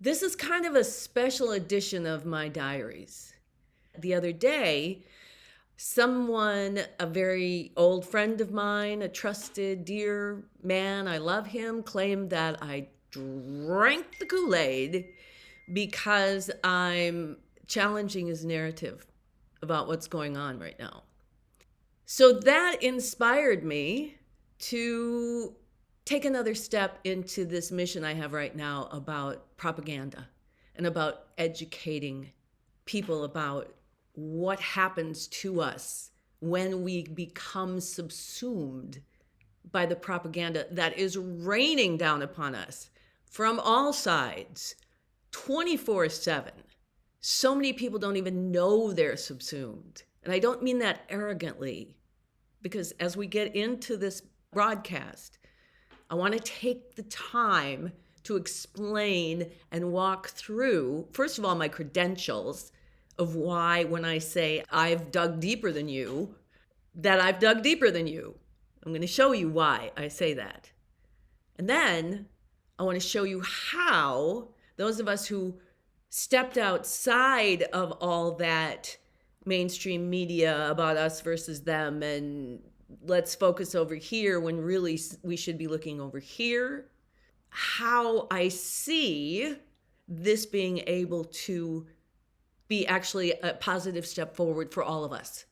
This is kind of a special edition of my diaries. The other day, someone, a very old friend of mine, a trusted, dear man, I love him, claimed that I drank the Koolaid because I'm challenging his narrative about what's going on right now. So that inspired me to take another step into this mission I have right now about propaganda and about educating people about what happens to us when we become subsumed by the propaganda that is raining down upon us from all sides 24/7. So many people don't even know they're subsumed. And I don't mean that arrogantly, because as we get into this broadcast, I want to take the time to explain and walk through, first of all, my credentials of why, when I say I've dug deeper than you, that I've dug deeper than you. I'm going to show you why I say that. And then I want to show you how those of us who stepped outside of all that mainstream media about us versus them and let's focus over here when really we should be looking over here, how I see this being able to be actually a positive step forward for all of us.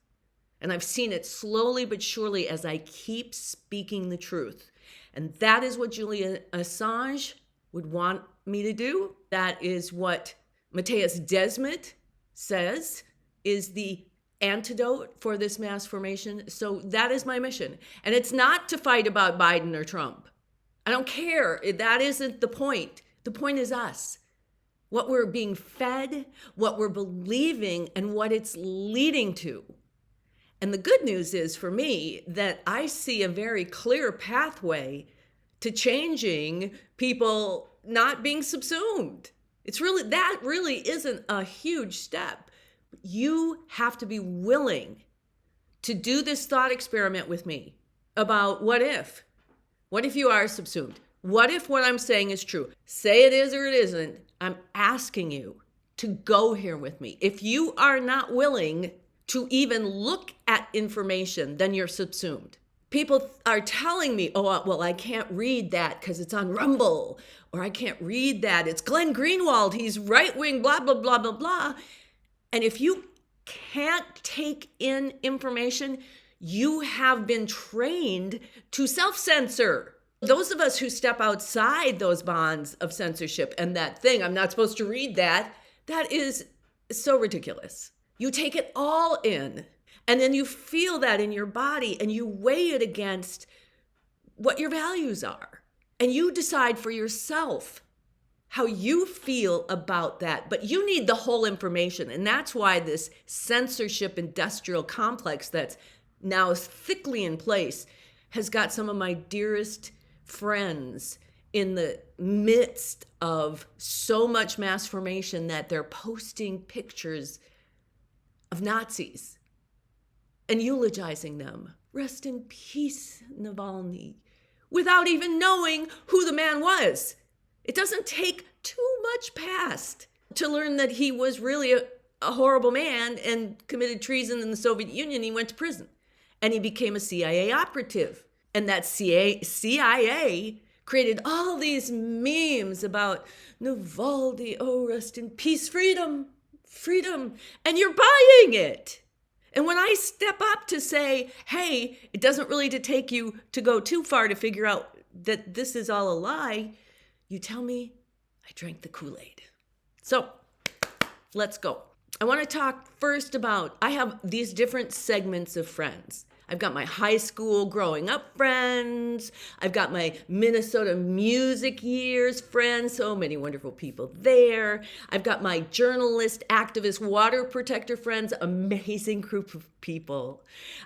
And I've seen it slowly but surely as I keep speaking the truth. And that is what Julian Assange would want me to do. That is what Matthias Desmet says is the antidote for this mass formation. So that is my mission. And it's not to fight about Biden or Trump. I don't care. That isn't the point. The point is us. What we're being fed, what we're believing, and what it's leading to. And the good news is for me that I see a very clear pathway to changing people not being subsumed. That really isn't a huge step. You have to be willing to do this thought experiment with me about what if? What if you are subsumed? What if what I'm saying is true? Say it is or it isn't. I'm asking you to go here with me. If you are not willing to even look at information, then you're subsumed. People are telling me, oh, well, I can't read that because it's on Rumble, or I can't read that. It's Glenn Greenwald. He's right-wing, blah, blah, blah, blah, blah. And if you can't take in information, you have been trained to self-censor. Those of us who step outside those bonds of censorship and that thing, I'm not supposed to read that, that is so ridiculous. You take it all in, and then you feel that in your body, and you weigh it against what your values are. And you decide for yourself how you feel about that. But you need the whole information. And that's why this censorship industrial complex that's now thickly in place has got some of my dearest friends in the midst of so much mass formation that they're posting pictures of Nazis and eulogizing them. Rest in peace, Navalny, without even knowing who the man was. It doesn't take too much past to learn that he was really a horrible man and committed treason in the Soviet Union. He went to prison and he became a CIA operative. And that CIA created all these memes about Navalny, oh, rest in peace, freedom, and you're buying it. And when I step up to say, hey, it doesn't really take you to go too far to figure out that this is all a lie, you tell me I drank the Kool-Aid. So let's go. I want to talk first about, I have these different segments of friends. I've got my high school growing up friends. I've got my Minnesota music years friends, so many wonderful people there. I've got my journalist, activist, water protector friends, amazing group of people.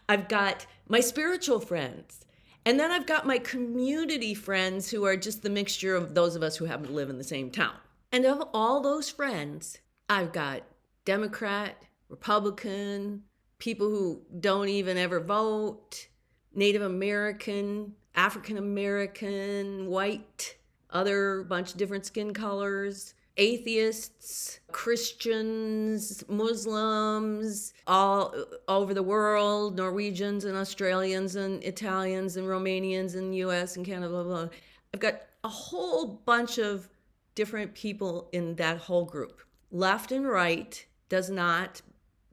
I've got my spiritual friends. And then I've got my community friends who are just the mixture of those of us who happen to live in the same town. And of all those friends, I've got Democrat, Republican, people who don't even ever vote, Native American, African American, white, other bunch of different skin colors, atheists, Christians, Muslims, all over the world, Norwegians and Australians and Italians and Romanians and US and Canada, blah, blah. I've got a whole bunch of different people in that whole group. Left and right does not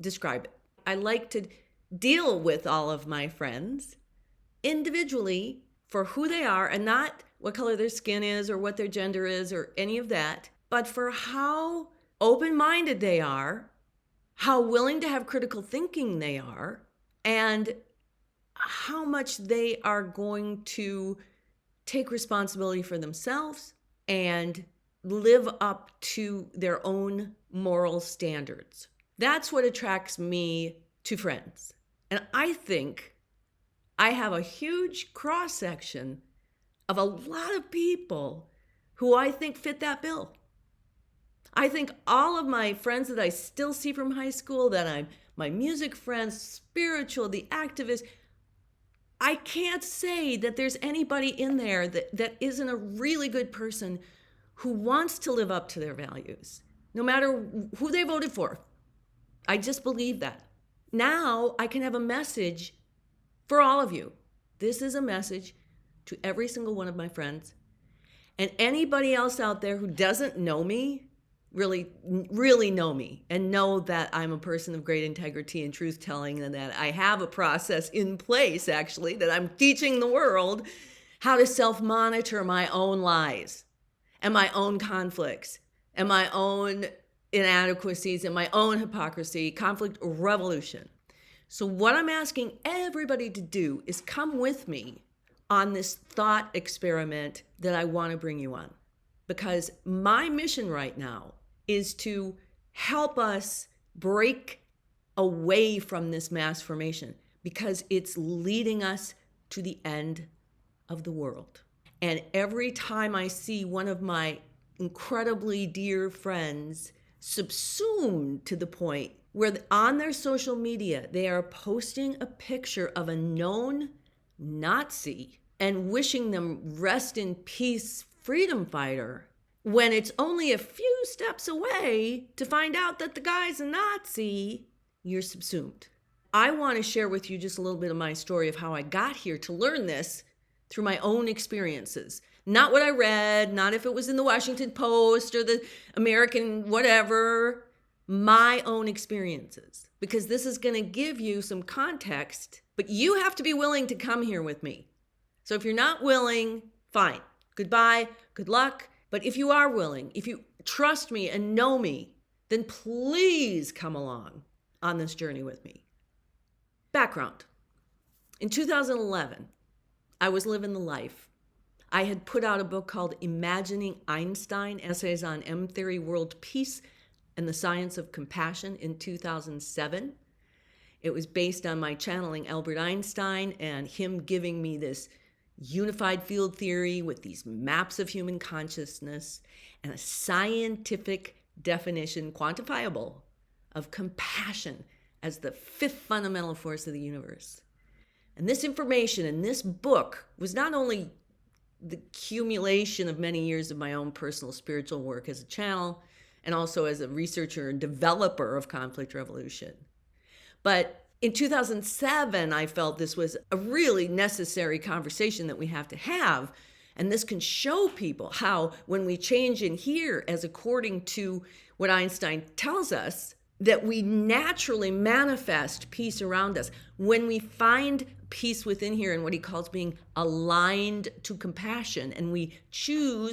describe it. I like to deal with all of my friends individually for who they are and not what color their skin is or what their gender is or any of that, but for how open-minded they are, how willing to have critical thinking they are, and how much they are going to take responsibility for themselves and live up to their own moral standards. That's what attracts me to friends. And I think I have a huge cross-section of a lot of people who I think fit that bill. I think all of my friends that I still see from high school, that I'm my music friends, spiritual, the activists, I can't say that there's anybody in there that isn't a really good person who wants to live up to their values, no matter who they voted for. I just believe that. Now I can have a message for all of you. This is a message to every single one of my friends. And anybody else out there who doesn't know me, really know me and know that I'm a person of great integrity and truth telling, and that I have a process in place, actually, that I'm teaching the world how to self-monitor my own lies and my own conflicts and my own inadequacies and my own hypocrisy, conflict, revolution. So what I'm asking everybody to do is come with me on this thought experiment that I want to bring you on. Because my mission right now is to help us break away from this mass formation, because it's leading us to the end of the world. And every time I see one of my incredibly dear friends subsumed to the point where on their social media they are posting a picture of a known Nazi and wishing them rest in peace, freedom fighter, when it's only a few steps away to find out that the guy's a Nazi, you're subsumed. I want to share with you just a little bit of my story of how I got here to learn this through my own experiences. Not what I read, not if it was in the Washington Post or the American whatever, my own experiences. Because this is going to give you some context, but you have to be willing to come here with me. So if you're not willing, fine. Goodbye, good luck. But if you are willing, if you trust me and know me, then please come along on this journey with me. Background. In 2011, I was living the life. I had put out a book called Imagining Einstein, Essays on M-Theory, World Peace, and the Science of Compassion in 2007. It was based on my channeling Albert Einstein and him giving me this unified field theory with these maps of human consciousness and a scientific definition, quantifiable, of compassion as the fifth fundamental force of the universe. And this information in this book was not only the accumulation of many years of my own personal spiritual work as a channel and also as a researcher and developer of conflict revolution, but in 2007, I felt this was a really necessary conversation that we have to have. And this can show people how when we change in here, as according to what Einstein tells us, that we naturally manifest peace around us. When we find peace within here and what he calls being aligned to compassion, and we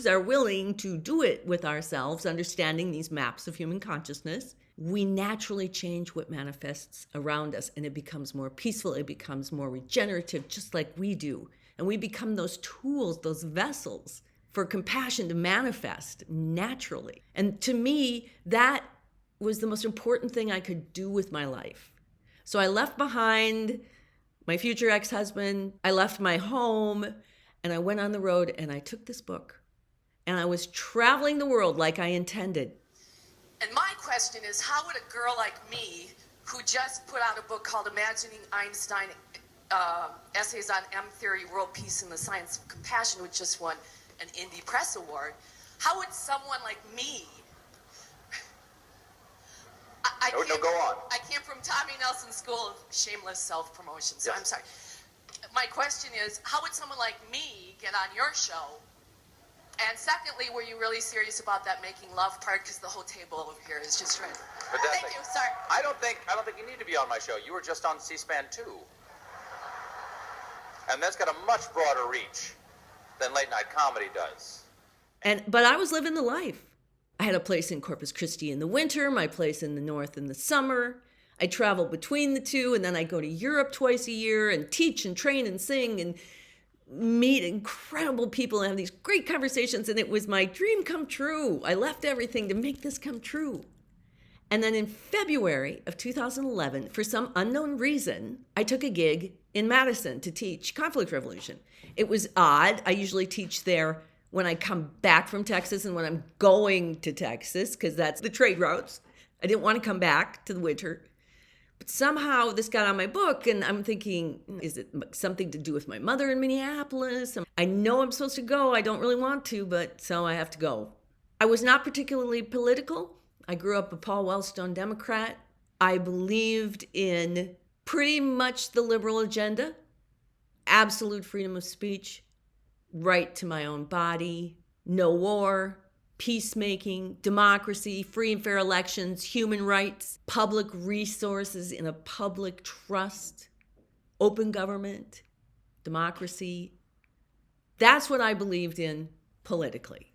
are willing to do it with ourselves, understanding these maps of human consciousness, we naturally change what manifests around us, and it becomes more peaceful, it becomes more regenerative, just like we do. And we become those tools, those vessels for compassion to manifest naturally. And to me, that was the most important thing I could do with my life. So I left behind my future ex-husband, I left my home, and I went on the road and I took this book. And I was traveling the world like I intended. And my question is, how would a girl like me, who just put out a book called Imagining Einstein, Essays on M-Theory, World Peace, and the Science of Compassion, which just won an Indie Press Award, how would someone like me No, go on. I came from Tommy Nelson School of Shameless Self-Promotion, so Yes. I'm sorry. My question is, how would someone like me get on your show? And secondly, were you really serious about that making love part? Because the whole table over here is just right. But Thank you. Sorry. I don't think you need to be on my show. You were just on C-SPAN 2. And that's got a much broader reach than late night comedy does. But I was living the life. I had a place in Corpus Christi in the winter, my place in the north in the summer. I traveled between the two, and then I go to Europe twice a year and teach and train and sing and meet incredible people and have these great conversations. And it was my dream come true. I left everything to make this come true. And then in February of 2011, for some unknown reason, I took a gig in Madison to teach conflict resolution. It was odd. I usually teach there when I come back from Texas and when I'm going to Texas, because that's the trade routes. I didn't want to come back to the winter. But somehow this got on my book, and I'm thinking, is it something to do with my mother in Minneapolis? I know I'm supposed to go. I don't really want to, but so I have to go. I was not particularly political. I grew up a Paul Wellstone Democrat. I believed in pretty much the liberal agenda, absolute freedom of speech, right to my own body, no war, peacemaking, democracy, free and fair elections, human rights, public resources in a public trust, open government, democracy. That's what I believed in politically.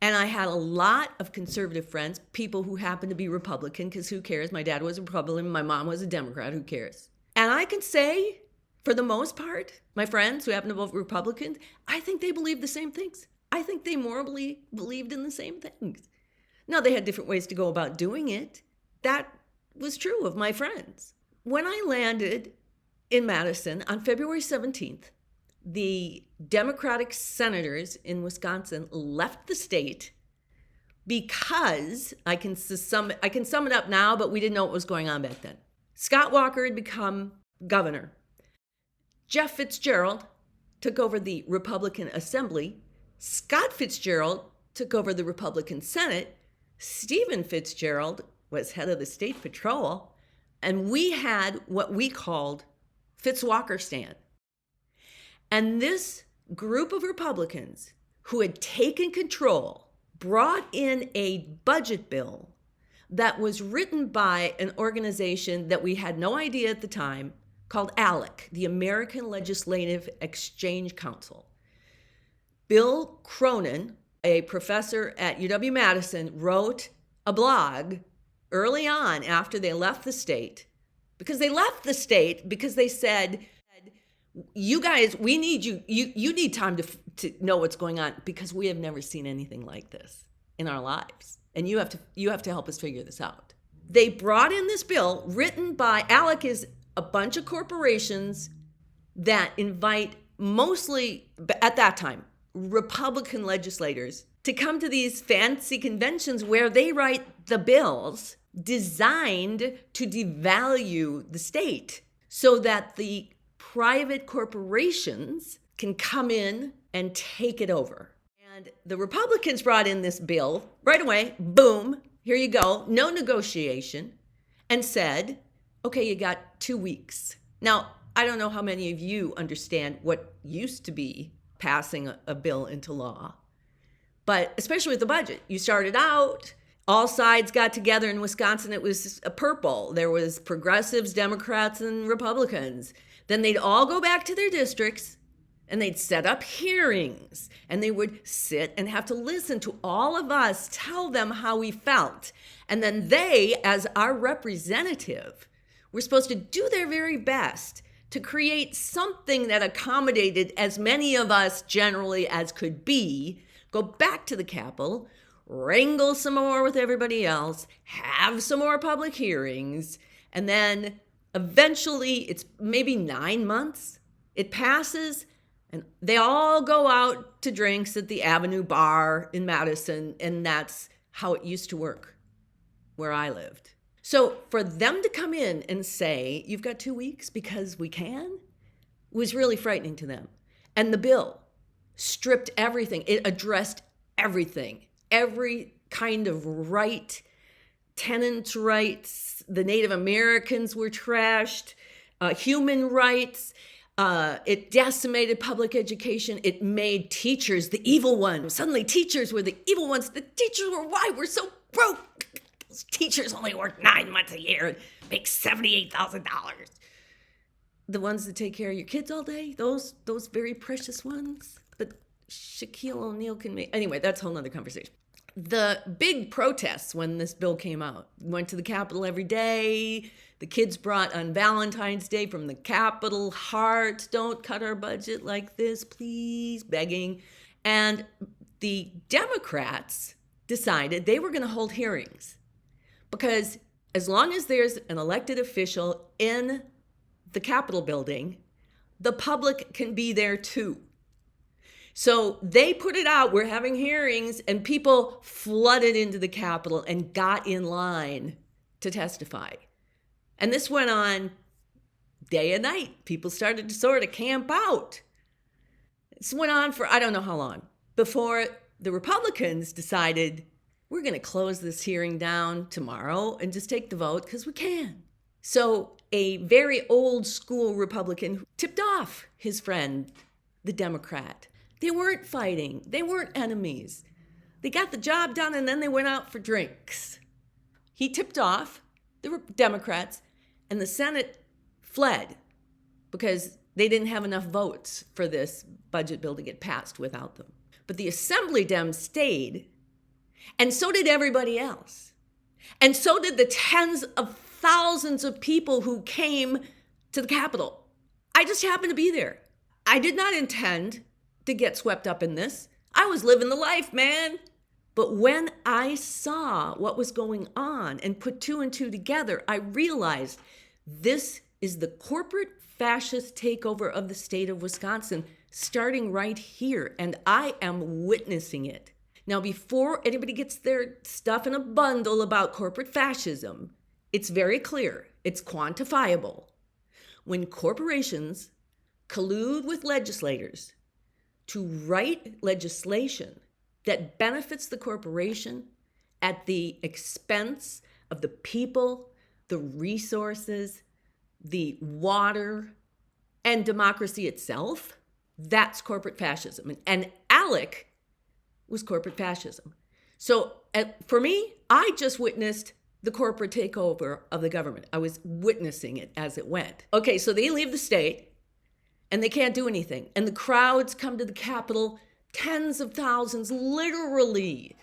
And I had a lot of conservative friends, people who happened to be Republican, because who cares? My dad was a Republican, my mom was a Democrat, who cares? And I can say, for the most part, my friends who happen to vote Republican, I think they believe the same things. I think they morally believed in the same things. Now, they had different ways to go about doing it. That was true of my friends. When I landed in Madison on February 17th, the Democratic senators in Wisconsin left the state because, I can sum it up now, but we didn't know what was going on back then. Scott Walker had become governor. Jeff Fitzgerald took over the Republican Assembly. Scott Fitzgerald took over the Republican Senate. Stephen Fitzgerald was head of the State Patrol. And we had what we called Fitzwalkerstan. And this group of Republicans who had taken control brought in a budget bill that was written by an organization that we had no idea at the time called ALEC, the American Legislative Exchange Council. Bill Cronin, a professor at UW-Madison, wrote a blog early on after they left the state, because they said, you guys, we need you need time to know what's going on, because we have never seen anything like this in our lives. And you have to help us figure this out. They brought in this bill written by, ALEC is a bunch of corporations that invite mostly, at that time, Republican legislators to come to these fancy conventions where they write the bills designed to devalue the state so that the private corporations can come in and take it over. And the Republicans brought in this bill right away, boom, here you go, no negotiation, and said, okay, you got 2 weeks. Now, I don't know how many of you understand what used to be passing a bill into law, but especially with the budget, you started out, all sides got together in Wisconsin, it was a purple. There was progressives, Democrats, and Republicans. Then they'd all go back to their districts and they'd set up hearings and they would sit and have to listen to all of us tell them how we felt. And then they, as our representative, were supposed to do their very best to create something that accommodated as many of us generally as could be, go back to the Capitol, wrangle some more with everybody else, have some more public hearings, and then eventually, it's maybe 9 months, it passes, and they all go out to drinks at the Avenue Bar in Madison, and that's how it used to work where I lived. So for them to come in and say, you've got 2 weeks because we can, was really frightening to them. And the bill stripped everything. It addressed everything, every kind of right tenants' rights. The Native Americans were trashed. Human rights. It decimated public education. It made teachers the evil ones. Suddenly teachers were the evil ones. The teachers were why we're so broke. Teachers only work 9 months a year and make $78,000. The ones that take care of your kids all day, those very precious ones. But Shaquille O'Neal can make... Anyway, that's a whole nother conversation. The big protests when this bill came out. Went to the Capitol every day. The kids brought on Valentine's Day from the Capitol hearts. Don't cut our budget like this, please. Begging. And the Democrats decided they were going to hold hearings. Because as long as there's an elected official in the Capitol building, the public can be there too. So they put it out, we're having hearings, and people flooded into the Capitol and got in line to testify. And this went on day and night. People started to sort of camp out. This went on for I don't know how long, before the Republicans decided we're going to close this hearing down tomorrow and just take the vote because we can. So a very old school Republican tipped off his friend, the Democrat. They weren't fighting. They weren't enemies. They got the job done and then they went out for drinks. He tipped off the Democrats and the Senate fled because they didn't have enough votes for this budget bill to get passed without them. But the Assembly Dems stayed, and so did everybody else. And so did the tens of thousands of people who came to the Capitol. I just happened to be there. I did not intend to get swept up in this. I was living the life, man. But when I saw what was going on and put two and two together, I realized this is the corporate fascist takeover of the state of Wisconsin, starting right here, and I am witnessing it. Now, before anybody gets their stuff in a bundle about corporate fascism, it's very clear, it's quantifiable. When corporations collude with legislators to write legislation that benefits the corporation at the expense of the people, the resources, the water, and democracy itself, that's corporate fascism. And ALEC was corporate fascism. So for me, I just witnessed the corporate takeover of the government. I was witnessing it as it went. Okay, so they leave the state and they can't do anything. And the crowds come to the Capitol, tens of thousands, literally.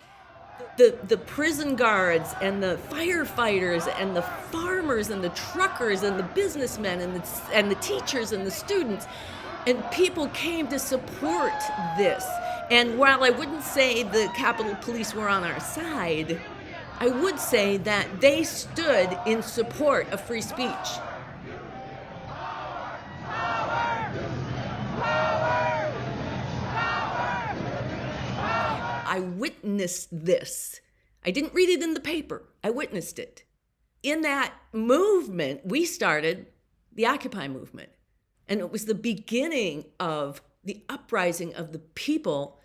The prison guards and the firefighters and the farmers and the truckers and the businessmen and the teachers and the students. And people came to support this. And while I wouldn't say the Capitol Police were on our side, I would say that they stood in support of free speech. I witnessed this. I didn't read it in the paper. I witnessed it. In that movement, we started the Occupy movement. And it was the beginning of the uprising of the people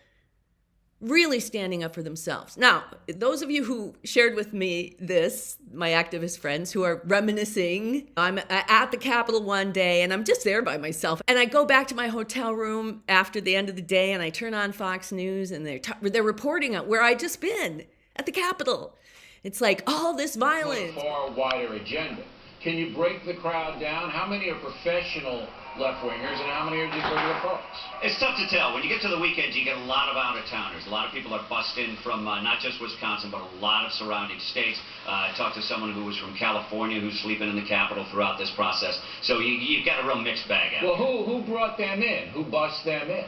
really standing up for themselves. Now, those of you who shared with me this, my activist friends who are reminiscing, I'm at the Capitol one day and I'm just there by myself. And I go back to my hotel room after the end of the day and I turn on Fox News and they're reporting on where I'd just been at the Capitol. It's like all this violence. A far wider agenda. Can you break the crowd down? How many are professional left-wingers and how many are just regular folks? It's tough to tell. When you get to the weekends, you get a lot of out-of-towners. A lot of people are bussed in from not just Wisconsin, but a lot of surrounding states. I talked to someone who was from California who's sleeping in the Capitol throughout this process. So you've got a real mixed bag out. Well, who brought them in? Who bussed them in?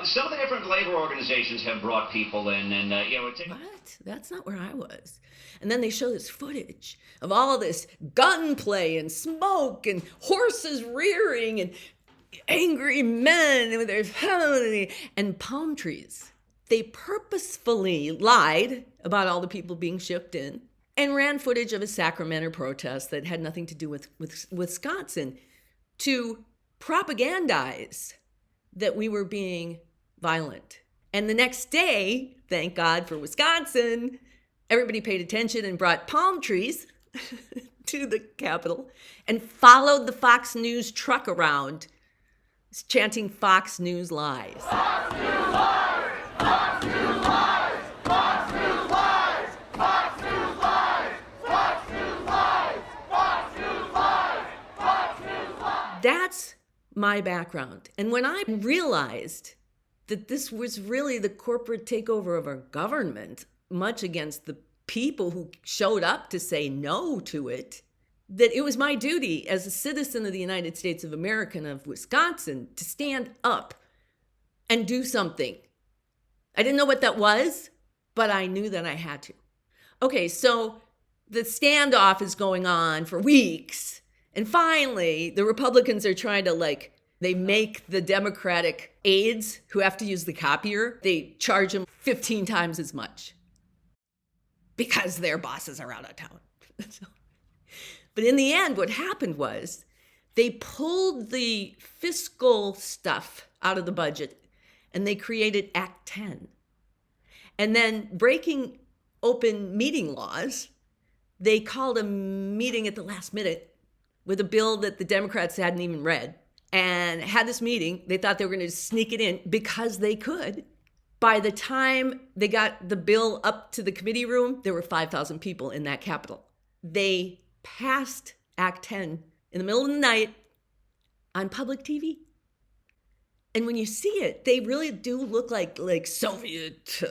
Some of the different labor organizations have brought people in, and What? That's not where I was. And then they show this footage of all this gunplay and smoke and horses rearing and angry men with their family and palm trees. They purposefully lied about all the people being shipped in and ran footage of a Sacramento protest that had nothing to do with Wisconsin to propagandize that we were being violent. And the next day, thank God for Wisconsin, Everybody paid attention and brought palm trees to the Capitol and followed the Fox News truck around, chanting Fox News lies. Fox News lies! Fox News lies! Fox News lies! Fox News lies! Fox News lies! Fox News lies! Fox News lies! That's my background. And when I realized that this was really the corporate takeover of our government, much against the people who showed up to say no to it, that it was my duty as a citizen of the United States of America and of Wisconsin to stand up and do something. I didn't know what that was, but I knew that I had to. Okay, so the standoff is going on for weeks. And finally, the Republicans are trying to they make the Democratic aides who have to use the copier, they charge them 15 times as much because their bosses are out of town. But in the end, what happened was they pulled the fiscal stuff out of the budget and they created Act 10. And then breaking open meeting laws, they called a meeting at the last minute with a bill that the Democrats hadn't even read and had this meeting. They thought they were going to sneak it in because they could. By the time they got the bill up to the committee room, there were 5,000 people in that Capitol. They passed Act 10 in the middle of the night on public TV. And when you see it, they really do look like Soviet,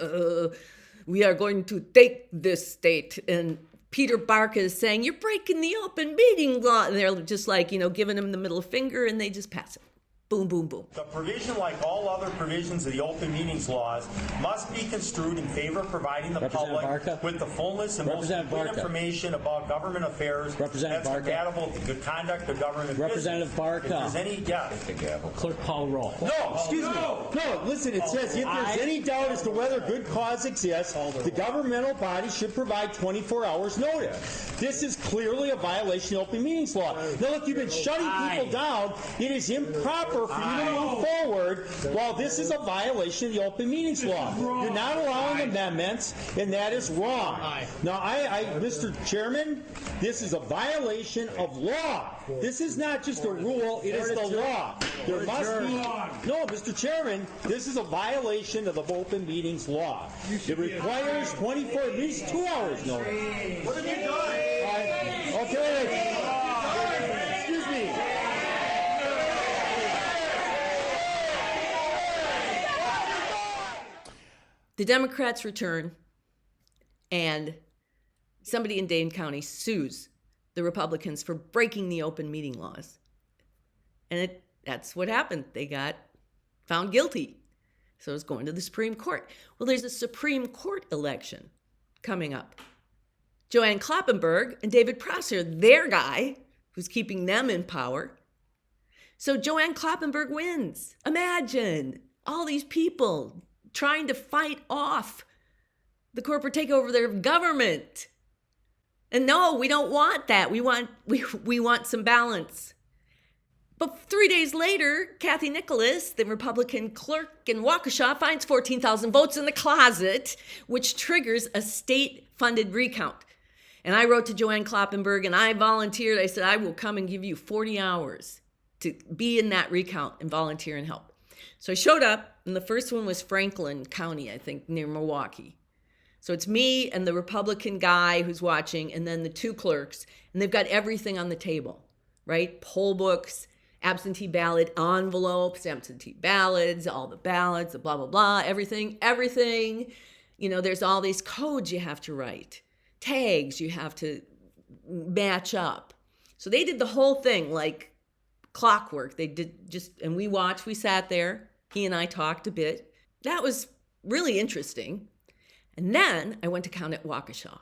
we are going to take this state. And Peter Barca is saying, you're breaking the open meeting law. And they're just giving him the middle finger, and they just pass it. Boom, boom, boom. The provision, like all other provisions of the open meetings laws, must be construed in favor of providing the public with the fullness and most complete information about government affairs that's compatible with the good conduct of government Representative Barca. If there's any, yes. Clerk call roll. No, excuse me. No, listen, it says if there's any doubt as to whether good cause exists, the governmental body should provide 24 hours notice. This is clearly a violation of open meetings law. Now look, you've been shutting people down. It is improper for you to move forward while this is a violation of the open meetings law. You're not allowing amendments, and that is wrong. Now, Mr. Chairman, this is a violation of law. This is not just a rule, it is the law. There must be... No, Mr. Chairman, this is a violation of the open meetings law. It requires 24, at least 2 hours notice. What have you done? Okay. Excuse me. The Democrats return, and somebody in Dane County sues the Republicans for breaking the open meeting laws. And that's what happened. They got found guilty. So it's going to the Supreme Court. Well, there's a Supreme Court election coming up. Joanne Kloppenberg and David Prosser, their guy, who's keeping them in power. So Joanne Kloppenberg wins. Imagine all these people trying to fight off the corporate takeover of their government. And no, we don't want that. We want some balance. But 3 days later, Kathy Nicholas, the Republican clerk in Waukesha, finds 14,000 votes in the closet, which triggers a state-funded recount. And I wrote to Joanne Kloppenberg and I volunteered. I said, I will come and give you 40 hours to be in that recount and volunteer and help. So I showed up, and the first one was Franklin County, I think, near Milwaukee. So it's me and the Republican guy who's watching, and then the two clerks, and they've got everything on the table, right? Poll books, absentee ballot envelopes, absentee ballots, all the ballots, the blah, blah, blah, everything. There's all these codes you have to write, tags you have to match up. So they did the whole thing like clockwork. They did and we watched, we sat there. He and I talked a bit. That was really interesting. And then I went to count at Waukesha.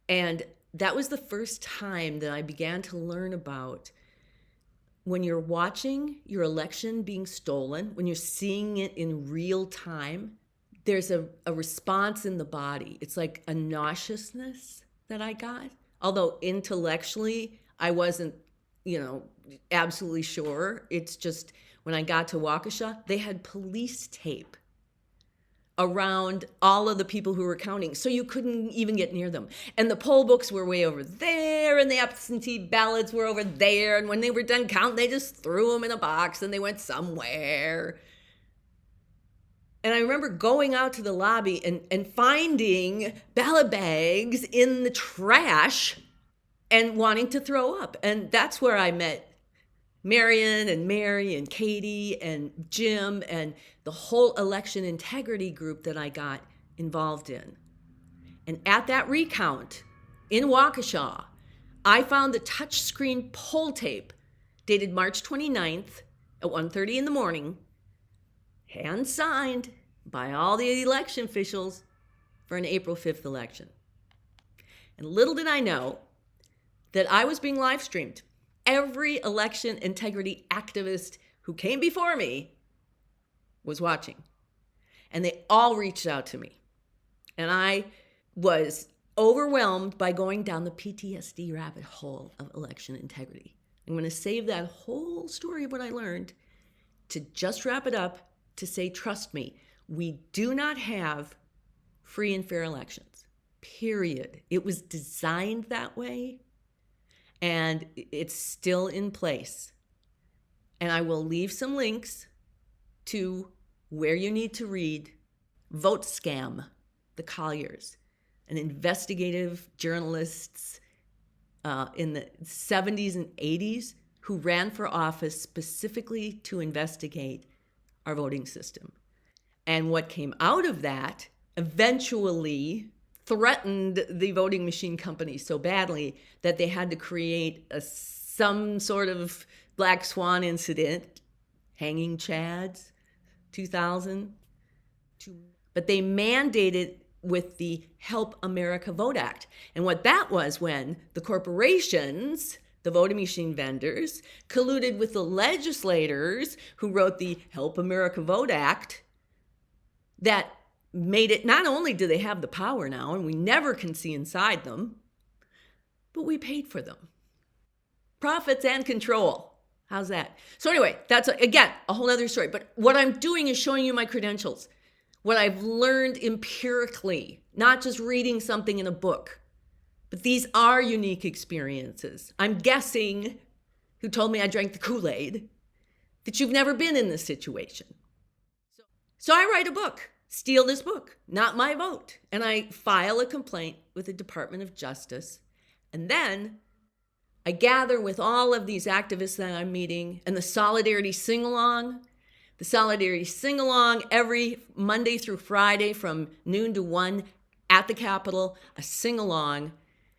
And that was the first time that I began to learn about when you're watching your election being stolen, when you're seeing it in real time, there's a response in the body. It's like a nauseousness that I got. Although intellectually, I wasn't, absolutely sure. It's just when I got to Waukesha, they had police tape around all of the people who were counting, so you couldn't even get near them. And the poll books were way over there, and the absentee ballots were over there, and when they were done counting, they just threw them in a box and they went somewhere. And I remember going out to the lobby and finding ballot bags in the trash and wanting to throw up. And that's where I met Marion and Mary and Katie and Jim and the whole election integrity group that I got involved in. And at that recount in Waukesha, I found the touchscreen poll tape dated March 29th at 1:30 in the morning, hand signed by all the election officials for an April 5th election. And little did I know that I was being live streamed. Every election integrity activist who came before me was watching. And they all reached out to me. And I was overwhelmed by going down the PTSD rabbit hole of election integrity. I'm going to save that whole story of what I learned to just wrap it up to say, trust me, we do not have free and fair elections, period. It was designed that way. And it's still in place. And I will leave some links to where you need to read Vote Scam, the Colliers, an investigative journalists in the 70s and 80s who ran for office specifically to investigate our voting system. And what came out of that eventually threatened the voting machine company so badly that they had to create some sort of black swan incident, hanging chads, 2000. But they mandated with the Help America Vote Act. And what that was when the corporations, the voting machine vendors, colluded with the legislators who wrote the Help America Vote Act that made it, not only do they have the power now, and we never can see inside them, but we paid for them. Profits and control. How's that? So anyway, that's, again, a whole other story. But what I'm doing is showing you my credentials, what I've learned empirically, not just reading something in a book. But these are unique experiences. I'm guessing, who told me I drank the Koolaid, that you've never been in this situation. So I write a book. Steal this book, not my vote. And I file a complaint with the Department of Justice. And then I gather with all of these activists that I'm meeting and the Solidarity Sing-Along. The Solidarity Sing-Along every Monday through Friday from noon to 1 at the Capitol, a sing-along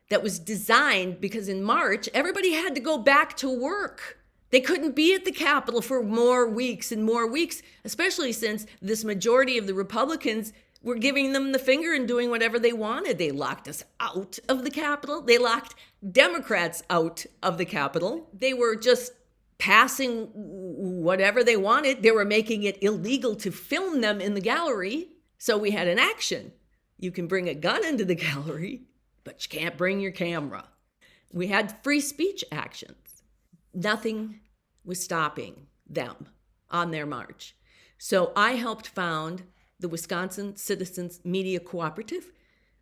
that was designed because in March, everybody had to go back to work. They couldn't be at the Capitol for more weeks and more weeks, especially since this majority of the Republicans were giving them the finger and doing whatever they wanted. They locked us out of the Capitol. They locked Democrats out of the Capitol. They were just passing whatever they wanted. They were making it illegal to film them in the gallery. So we had an action. You can bring a gun into the gallery, but you can't bring your camera. We had free speech actions. Nothing was stopping them on their march. So I helped found the Wisconsin Citizens Media Cooperative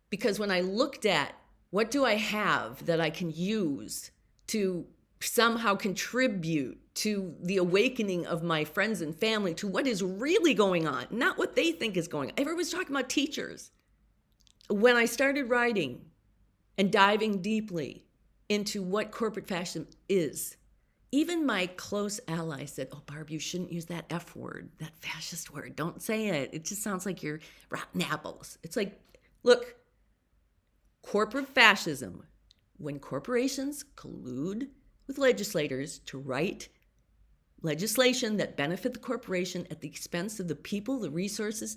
because when I looked at what do I have that I can use to somehow contribute to the awakening of my friends and family to what is really going on, not what they think is going on. Everyone's talking about teachers. When I started writing and diving deeply into what corporate fascism is, even my close allies said, oh, Barb, you shouldn't use that F word, that fascist word. Don't say it. It just sounds like you're rotten apples. It's like, look, corporate fascism, when corporations collude with legislators to write legislation that benefit the corporation at the expense of the people, the resources,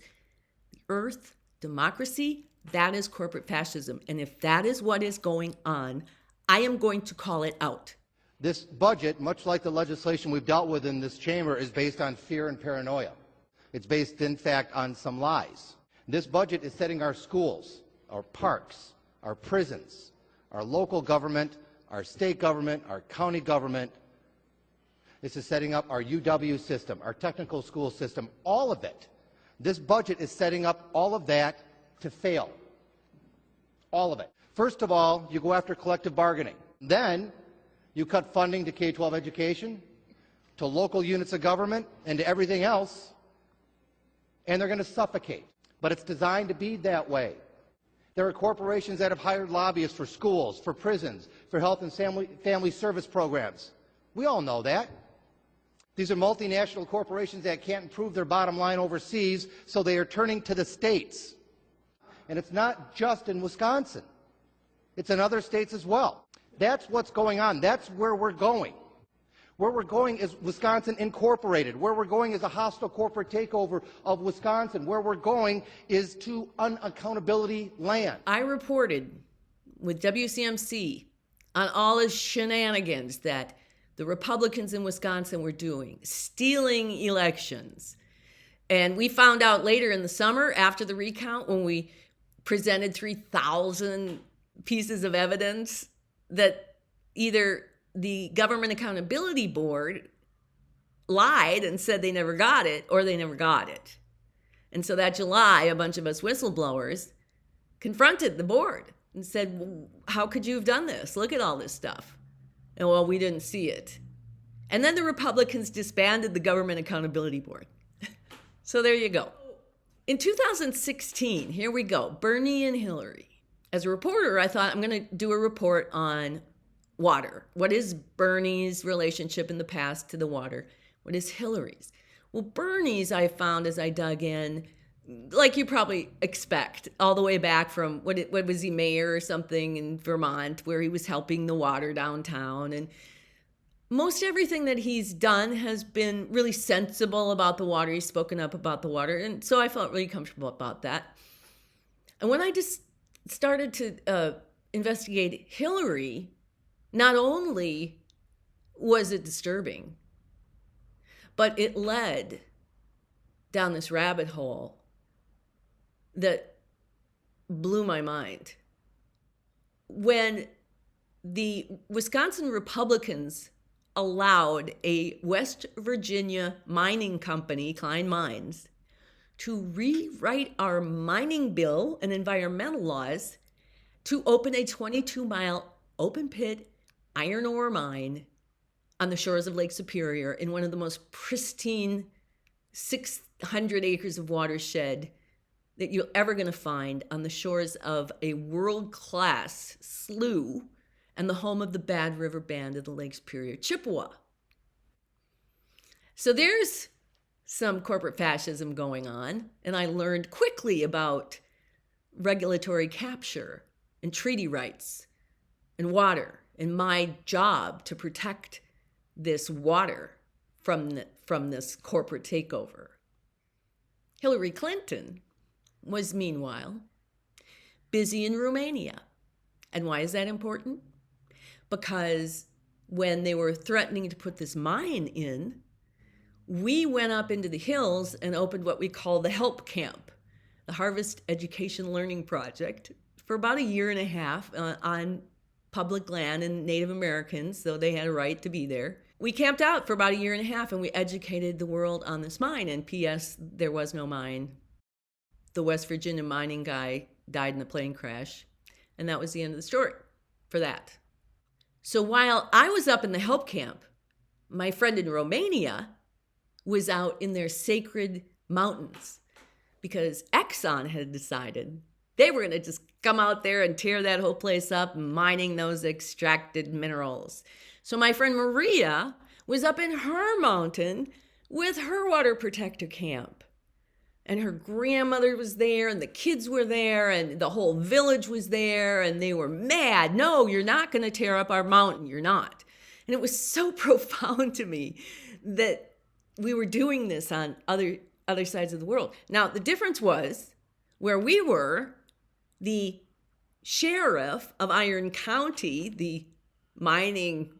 the earth, democracy, that is corporate fascism. And if that is what is going on, I am going to call it out. This budget, much like the legislation we've dealt with in this chamber, is based on fear and paranoia. It's based, in fact, on some lies. This budget is setting our schools, our parks, our prisons, our local government, our state government, our county government. This is setting up our UW system, our technical school system, all of it This budget is setting up all of that to fail. All of it. First of all, you go after collective bargaining. Then you cut funding to K-12 education, to local units of government, and to everything else, and they're going to suffocate. But it's designed to be that way. There are corporations that have hired lobbyists for schools, for prisons, for health and family service programs. We all know that. These are multinational corporations that can't improve their bottom line overseas, so they are turning to the states. And it's not just in Wisconsin. It's in other states as well. That's what's going on. That's where we're going. Where we're going is Wisconsin Incorporated. Where we're going is a hostile corporate takeover of Wisconsin. Where we're going is to unaccountability land. I reported with WCMC on all the shenanigans that the Republicans in Wisconsin were doing, stealing elections. And we found out later in the summer, after the recount, when we presented 3,000 pieces of evidence, that either the Government Accountability Board lied and said they never got it, or they never got it. And so that July, a bunch of us whistleblowers confronted the board and said, well, how could you have done this? Look at all this stuff. And well, we didn't see it. And then the Republicans disbanded the Government Accountability Board. So there you go. In 2016, here we go, Bernie and Hillary. As a reporter, I thought I'm going to do a report on water. What is Bernie's relationship in the past to the water? What is Hillary's? Well, Bernie's, I found as I dug in, like you probably expect, all the way back from, what was he, mayor or something in Vermont, where he was helping the water downtown. And most everything that he's done has been really sensible about the water. He's spoken up about the water. And so I felt really comfortable about that. And when I just started to investigate Hillary, not only was it disturbing, but it led down this rabbit hole that blew my mind. When the Wisconsin Republicans allowed a West Virginia mining company, Klein Mines, to rewrite our mining bill and environmental laws to open a 22-mile open pit iron ore mine on the shores of Lake Superior in one of the most pristine 600 acres of watershed that you're ever going to find on the shores of a world-class slough and the home of the Bad River Band of the Lake Superior Chippewa. So there's some corporate fascism going on, and I learned quickly about regulatory capture and treaty rights and water, and my job to protect this water from this corporate takeover. Hillary Clinton was, meanwhile, busy in Romania. And why is that important? Because when they were threatening to put this mine in, we went up into the hills and opened what we call the HELP Camp, the Harvest Education Learning Project, for about a year and a half on public land and Native Americans, so they had a right to be there. We camped out for about a year and a half and we educated the world on this mine. And P.S., there was no mine. The West Virginia mining guy died in a plane crash. And that was the end of the story for that. So while I was up in the help camp, my friend in Romania was out in their sacred mountains because Exxon had decided they were going to just come out there and tear that whole place up, mining those extracted minerals. So my friend Maria was up in her mountain with her water protector camp. And her grandmother was there, and the kids were there, and the whole village was there, and they were mad. No, you're not going to tear up our mountain. You're not. And it was so profound to me that we were doing this on other sides of the world. Now, the difference was where we were, the sheriff of Iron County, the mining,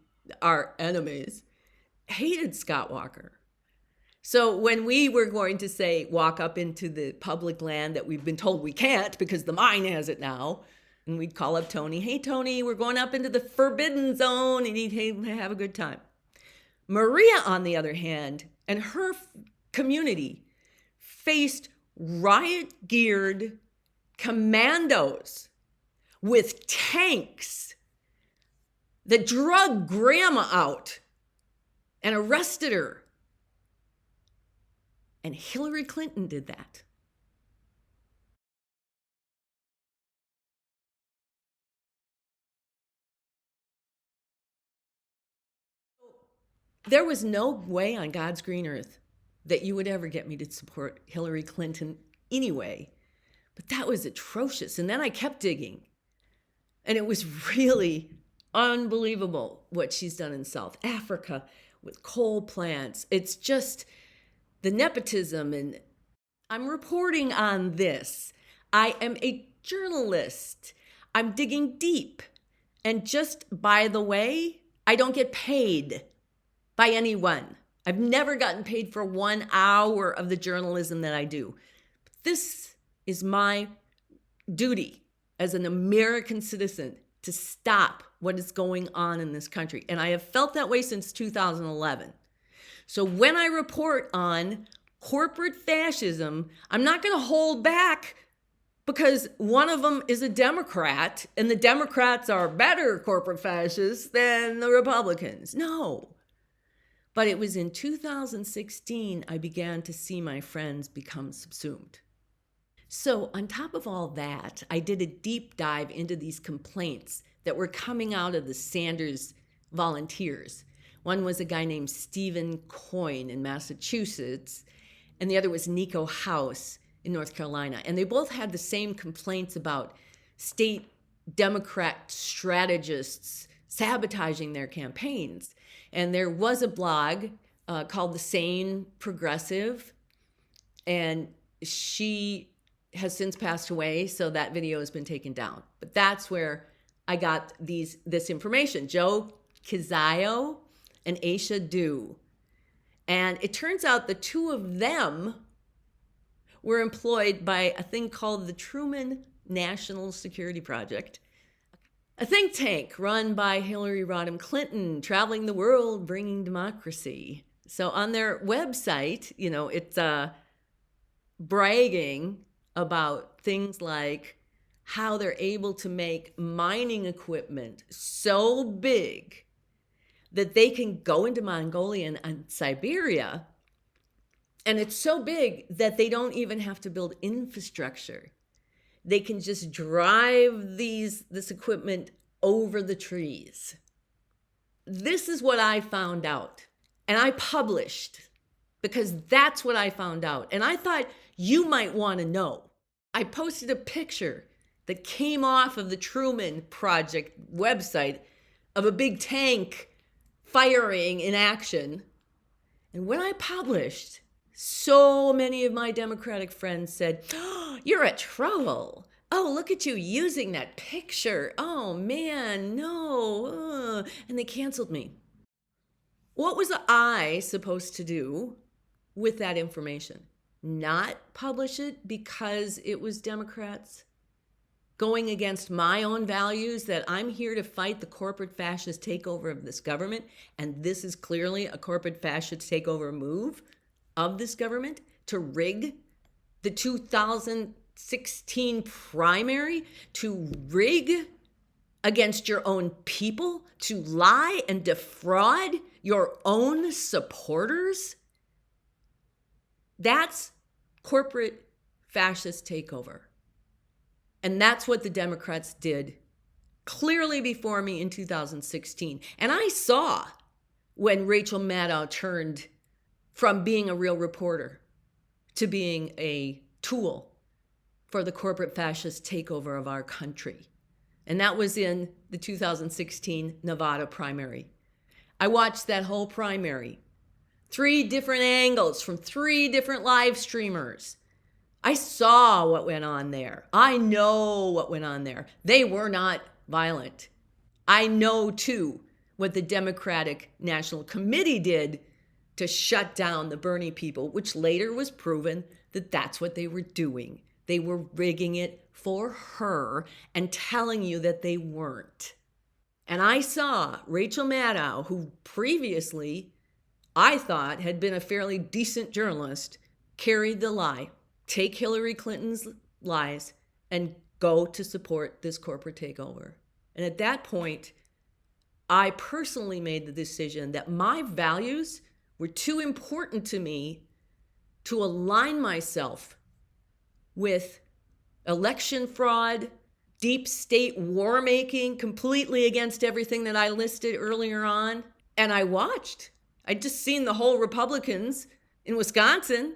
our enemies, hated Scott Walker. So when we were going to say, walk up into the public land that we've been told we can't because the mine has it now, and we'd call up Tony, hey, Tony, we're going up into the forbidden zone, and he'd have a good time. Maria, on the other hand, and her community faced riot-geared commandos with tanks that drug grandma out and arrested her. And Hillary Clinton did that. There was no way on God's green earth that you would ever get me to support Hillary Clinton anyway. But that was atrocious. And then I kept digging. And it was really unbelievable what she's done in South Africa with coal plants. It's just the nepotism. And I'm reporting on this. I am a journalist. I'm digging deep. And just by the way, I don't get paid by anyone. I've never gotten paid for 1 hour of the journalism that I do. But this is my duty as an American citizen to stop what is going on in this country. And I have felt that way since 2011. So when I report on corporate fascism, I'm not going to hold back because one of them is a Democrat and the Democrats are better corporate fascists than the Republicans. No. But it was in 2016 I began to see my friends become subsumed. So on top of all that, I did a deep dive into these complaints that were coming out of the Sanders volunteers. One was a guy named Stephen Coyne in Massachusetts, and the other was Nico House in North Carolina. And they both had the same complaints about state Democrat strategists sabotaging their campaigns. And there was a blog called The Sane Progressive, and she has since passed away, so that video has been taken down. But that's where I got this information. Joe Kizayo and Aisha Du. And it turns out the two of them were employed by a thing called the Truman National Security Project, a think tank run by Hillary Rodham Clinton, traveling the world, bringing democracy. So on their website, it's bragging about things like how they're able to make mining equipment so big that they can go into Mongolia and Siberia. And it's so big that they don't even have to build infrastructure. They can just drive this equipment over the trees. This is what I found out. And I published because that's what I found out. And I thought you might want to know. I posted a picture that came off of the Truman Project website of a big tank firing in action. And when I published, so many of my Democratic friends said, "Oh, you're a troll. Oh, look at you using that picture. Oh, man, no." And they canceled me. What was I supposed to do with that information? Not publish it because it was Democrats going against my own values, that I'm here to fight the corporate fascist takeover of this government, and this is clearly a corporate fascist takeover move of this government to rig the 2016 primary, to rig against your own people, to lie and defraud your own supporters? That's corporate fascist takeover. And that's what the Democrats did clearly before me in 2016. And I saw when Rachel Maddow turned from being a real reporter to being a tool for the corporate fascist takeover of our country. And that was in the 2016 Nevada primary. I watched that whole primary, 3 different angles from 3 different live streamers. I saw what went on there. I know what went on there. They were not violent. I know, too, what the Democratic National Committee did to shut down the Bernie people, which later was proven that that's what they were doing. They were rigging it for her and telling you that they weren't. And I saw Rachel Maddow, who previously I thought had been a fairly decent journalist, carried the lie. take Hillary Clinton's lies and go to support this corporate takeover. And at that point, I personally made the decision that my values were too important to me to align myself with election fraud, deep state war making, completely against everything that I listed earlier on. And I watched. I'd just seen the whole Republicans in Wisconsin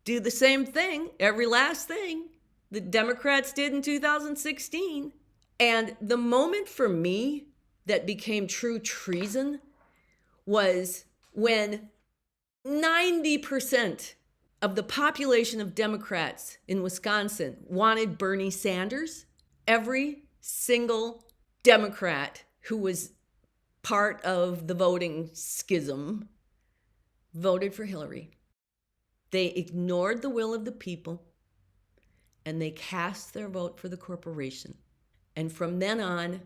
do the same thing, every last thing the Democrats did in 2016. And the moment for me that became true treason was when 90% of the population of Democrats in Wisconsin wanted Bernie Sanders. Every single Democrat who was part of the voting schism voted for Hillary. They ignored the will of the people and they cast their vote for the corporation. And from then on,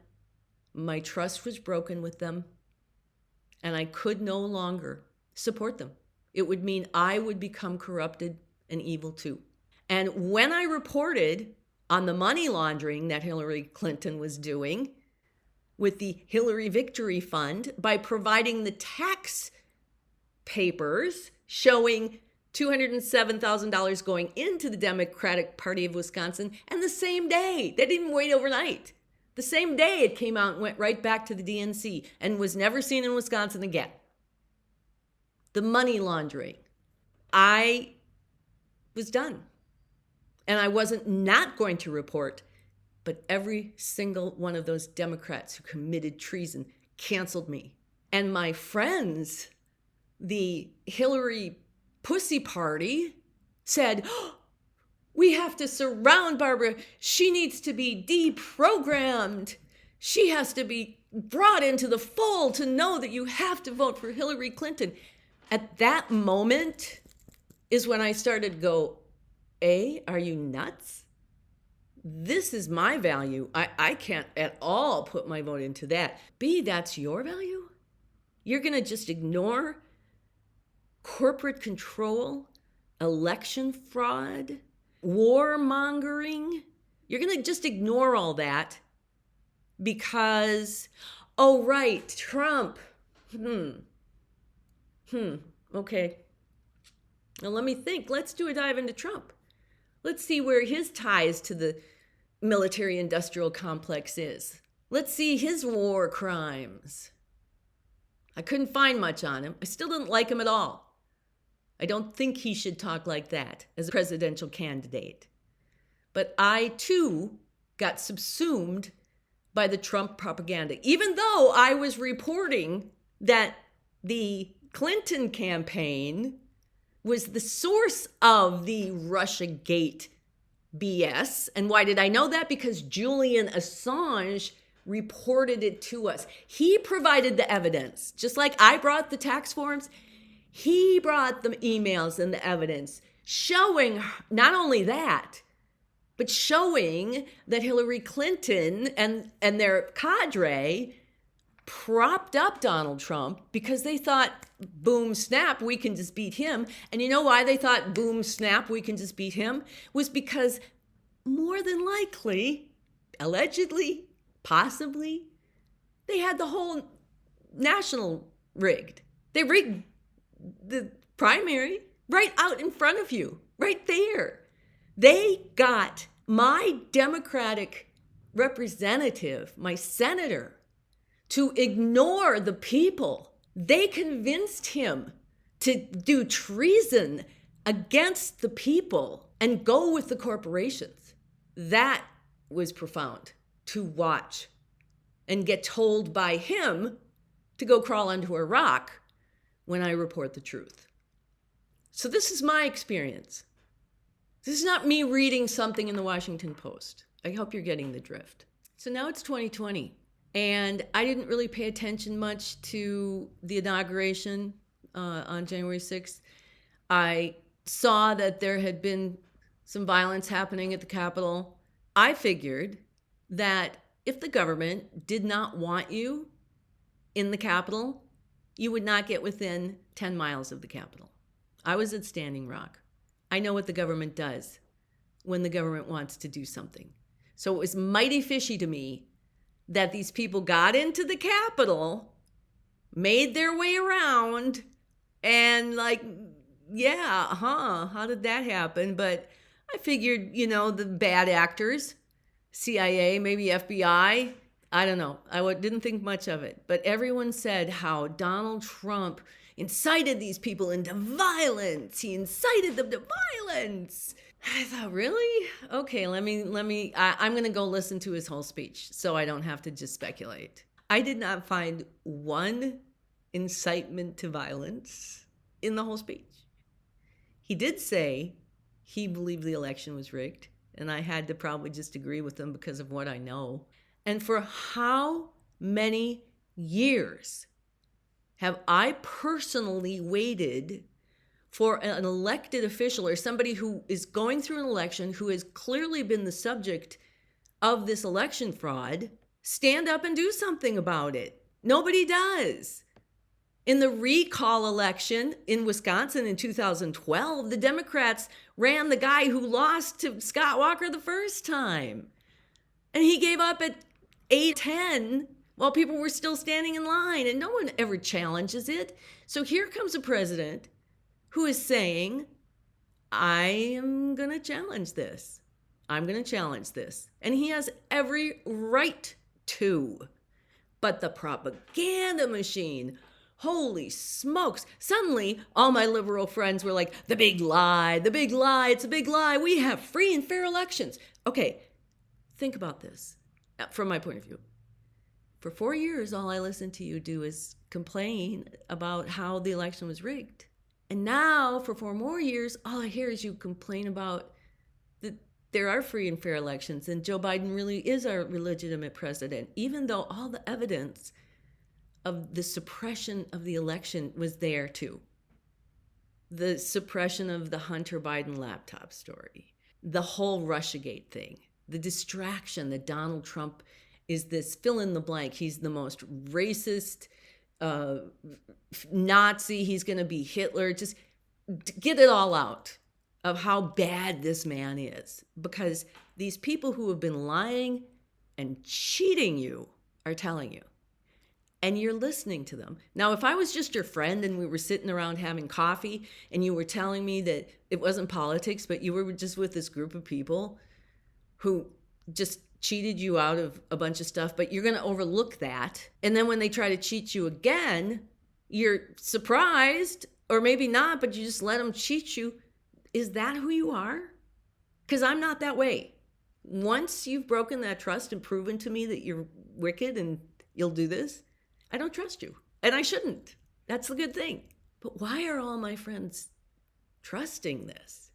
my trust was broken with them and I could no longer support them. It would mean I would become corrupted and evil too. And when I reported on the money laundering that Hillary Clinton was doing with the Hillary Victory Fund by providing the tax papers showing $207,000 going into the Democratic Party of Wisconsin, and the same day, they didn't wait overnight. The same day it came out and went right back to the DNC and was never seen in Wisconsin again. The money laundering. I was done. And I wasn't not going to report, but every single one of those Democrats who committed treason canceled me. And my friends, the Hillary Pussy Party, said, oh, we have to surround Barbara. She needs to be deprogrammed. She has to be brought into the fold to know that you have to vote for Hillary Clinton. At that moment is when I started to go, A, are you nuts? This is my value. I can't at all put my vote into that. B, that's your value? You're going to just ignore corporate control, election fraud, warmongering? You're going to just ignore all that because, oh, right, Trump. Okay. Now let me think. Let's do a dive into Trump. Let's see where his ties to the military-industrial complex is. Let's see his war crimes. I couldn't find much on him. I still didn't like him at all. I don't think he should talk like that as a presidential candidate. But I, too, got subsumed by the Trump propaganda, even though I was reporting that the Clinton campaign was the source of the Russiagate BS. And why did I know that? Because Julian Assange reported it to us. He provided the evidence. Just like I brought the tax forms, he brought the emails and the evidence showing not only that, but showing that Hillary Clinton and their cadre propped up Donald Trump because they thought, boom, snap, we can just beat him. And you know why they thought, boom, snap, we can just beat him? Was because more than likely, allegedly, possibly, they had the whole national rigged. They rigged the primary right out in front of you, right there. They got my Democratic representative, my senator, to ignore the people. They convinced him to do treason against the people and go with the corporations. That was profound to watch and get told by him to go crawl under a rock when I report the truth. So this is my experience. This is not me reading something in the Washington Post. I hope you're getting the drift. So now it's 2020. And I didn't really pay attention much to the inauguration on January 6th. I saw that there had been some violence happening at the Capitol. I figured that if the government did not want you in the Capitol, you would not get within 10 miles of the Capitol. I was at Standing Rock. I know what the government does. when the government wants to do something. So it was mighty fishy to me that these people got into the Capitol, made their way around, and how did that happen? But I figured, the bad actors, CIA, maybe FBI, I don't know. I didn't think much of it. But everyone said how Donald Trump incited these people into violence. He incited them to violence. I thought, really? Okay, I'm going to go listen to his whole speech so I don't have to just speculate. I did not find one incitement to violence in the whole speech. He did say he believed the election was rigged, and I had to probably just agree with him because of what I know. And for how many years have I personally waited for an elected official or somebody who is going through an election, who has clearly been the subject of this election fraud, stand up and do something about it? Nobody does. In the recall election in Wisconsin in 2012, the Democrats ran the guy who lost to Scott Walker the first time. And he gave up at 8-10 while people were still standing in line, and no one ever challenges it. So here comes a president who is saying, I am going to challenge this. I'm going to challenge this. And he has every right to. But the propaganda machine, holy smokes. Suddenly, all my liberal friends were like, the big lie, it's a big lie. We have free and fair elections. Okay, think about this from my point of view. For 4 years, all I listened to you do is complain about how the election was rigged. And now, for 4 more years, all I hear is you complain about that there are free and fair elections and Joe Biden really is our legitimate president, even though all the evidence of the suppression of the election was there too. The suppression of the Hunter Biden laptop story, the whole Russiagate thing, the distraction that Donald Trump is this fill in the blank. He's the most racist Nazi. He's going to be Hitler. Just get it all out of how bad this man is, because these people who have been lying and cheating you are telling you, and you're listening to them. Now, if I was just your friend and we were sitting around having coffee and you were telling me that it wasn't politics, but you were just with this group of people who just cheated you out of a bunch of stuff, but you're going to overlook that. And then when they try to cheat you again, you're surprised, or maybe not, but you just let them cheat you. Is that who you are? Because I'm not that way. Once you've broken that trust and proven to me that you're wicked and you'll do this, I don't trust you. And I shouldn't. That's the good thing. But why are all my friends trusting this?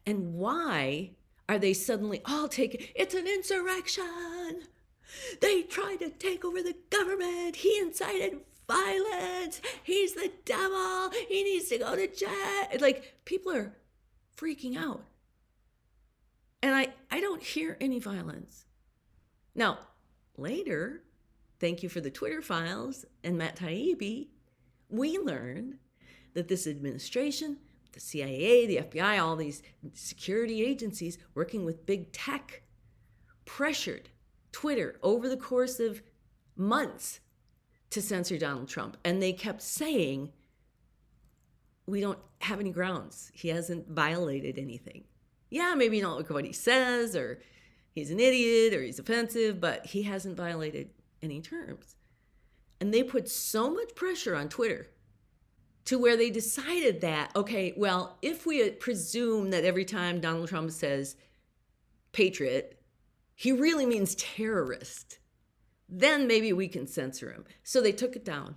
And why are they suddenly all taking, it's an insurrection. They tried to take over the government. He incited violence. He's the devil. He needs to go to jail. Like, people are freaking out. And I don't hear any violence. Now, later, thank you for the Twitter files and Matt Taibbi, we learned that this administration, the CIA, the FBI, all these security agencies working with big tech, pressured Twitter over the course of months to censor Donald Trump. And they kept saying, we don't have any grounds. He hasn't violated anything. Yeah, maybe you don't look at what he says, or he's an idiot, or he's offensive, but he hasn't violated any terms. And they put so much pressure on Twitter to where they decided that, okay, well, if we presume that every time Donald Trump says patriot, he really means terrorist, then maybe we can censor him. So they took it down.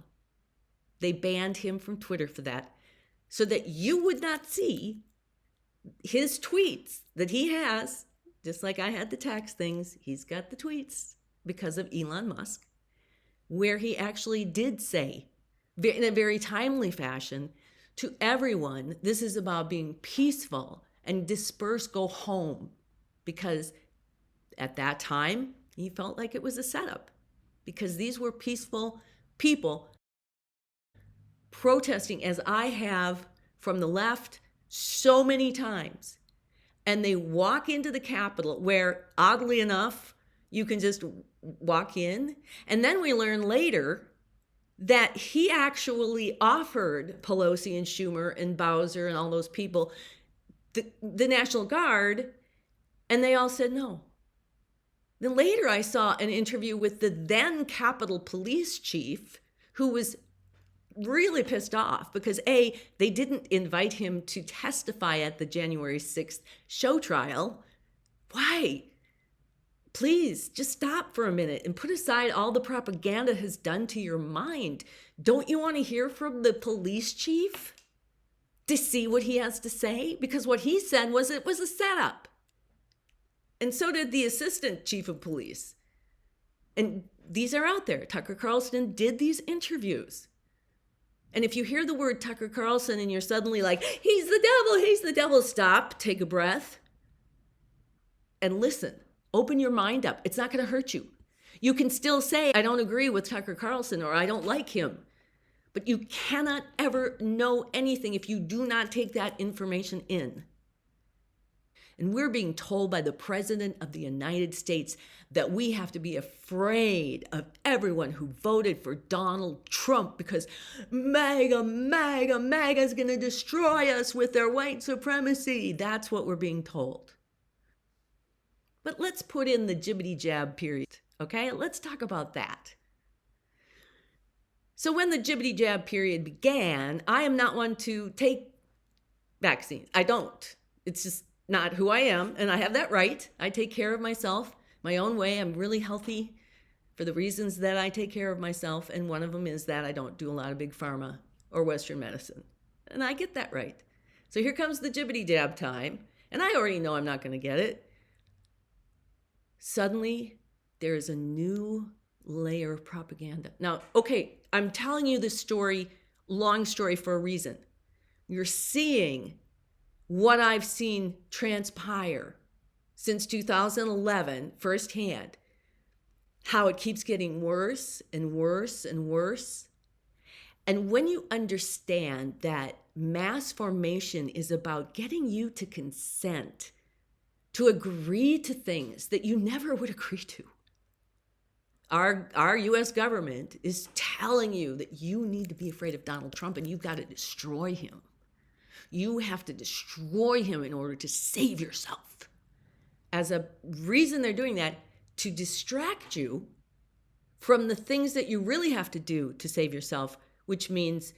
They banned him from Twitter for that, so that you would not see his tweets that he has, just like I had the text things, he's got the tweets because of Elon Musk, where he actually did say, in a very timely fashion, to everyone, this is about being peaceful and disperse, go home. Because at that time, he felt like it was a setup, because these were peaceful people protesting, as I have from the left so many times. and they walk into the Capitol, where, oddly enough, you can just walk in. And then we learn later that he actually offered Pelosi and Schumer and Bowser and all those people the National Guard, and they all said no. Then later I saw an interview with the then Capitol Police Chief, who was really pissed off because A, they didn't invite him to testify at the January 6th show trial. Why? Please, just stop for a minute and put aside all the propaganda has done to your mind. Don't you want to hear from the police chief to see what he has to say? Because what he said was it was a setup. And so did the assistant chief of police. And these are out there. Tucker Carlson did these interviews. And if you hear the word Tucker Carlson and you're suddenly like, he's the devil, stop, take a breath, and listen. Open your mind up. It's not going to hurt you. You can still say, I don't agree with Tucker Carlson, or I don't like him. But you cannot ever know anything if you do not take that information in. And we're being told by the President of the United States that we have to be afraid of everyone who voted for Donald Trump because MAGA is going to destroy us with their white supremacy. That's what we're being told. But let's put in the jibbity jab period, okay? Let's talk about that. So when the jibbity jab period began, I am not one to take vaccines. I don't. It's just not who I am, and I have that right. I take care of myself my own way. I'm really healthy for the reasons that I take care of myself, and one of them is that I don't do a lot of big pharma or Western medicine, and I get that right. So here comes the jibbity jab time, and I already know I'm not going to get it. Suddenly, there is a new layer of propaganda. Now, okay, I'm telling you this story, long story, for a reason. You're seeing what I've seen transpire since 2011 firsthand, how it keeps getting worse and worse and worse. And when you understand that mass formation is about getting you to consent, to agree to things that you never would agree to. Our U.S. government is telling you that you need to be afraid of Donald Trump and you've got to destroy him. You have to destroy him in order to save yourself. As a reason they're doing that, to distract you from the things that you really have to do to save yourself, which means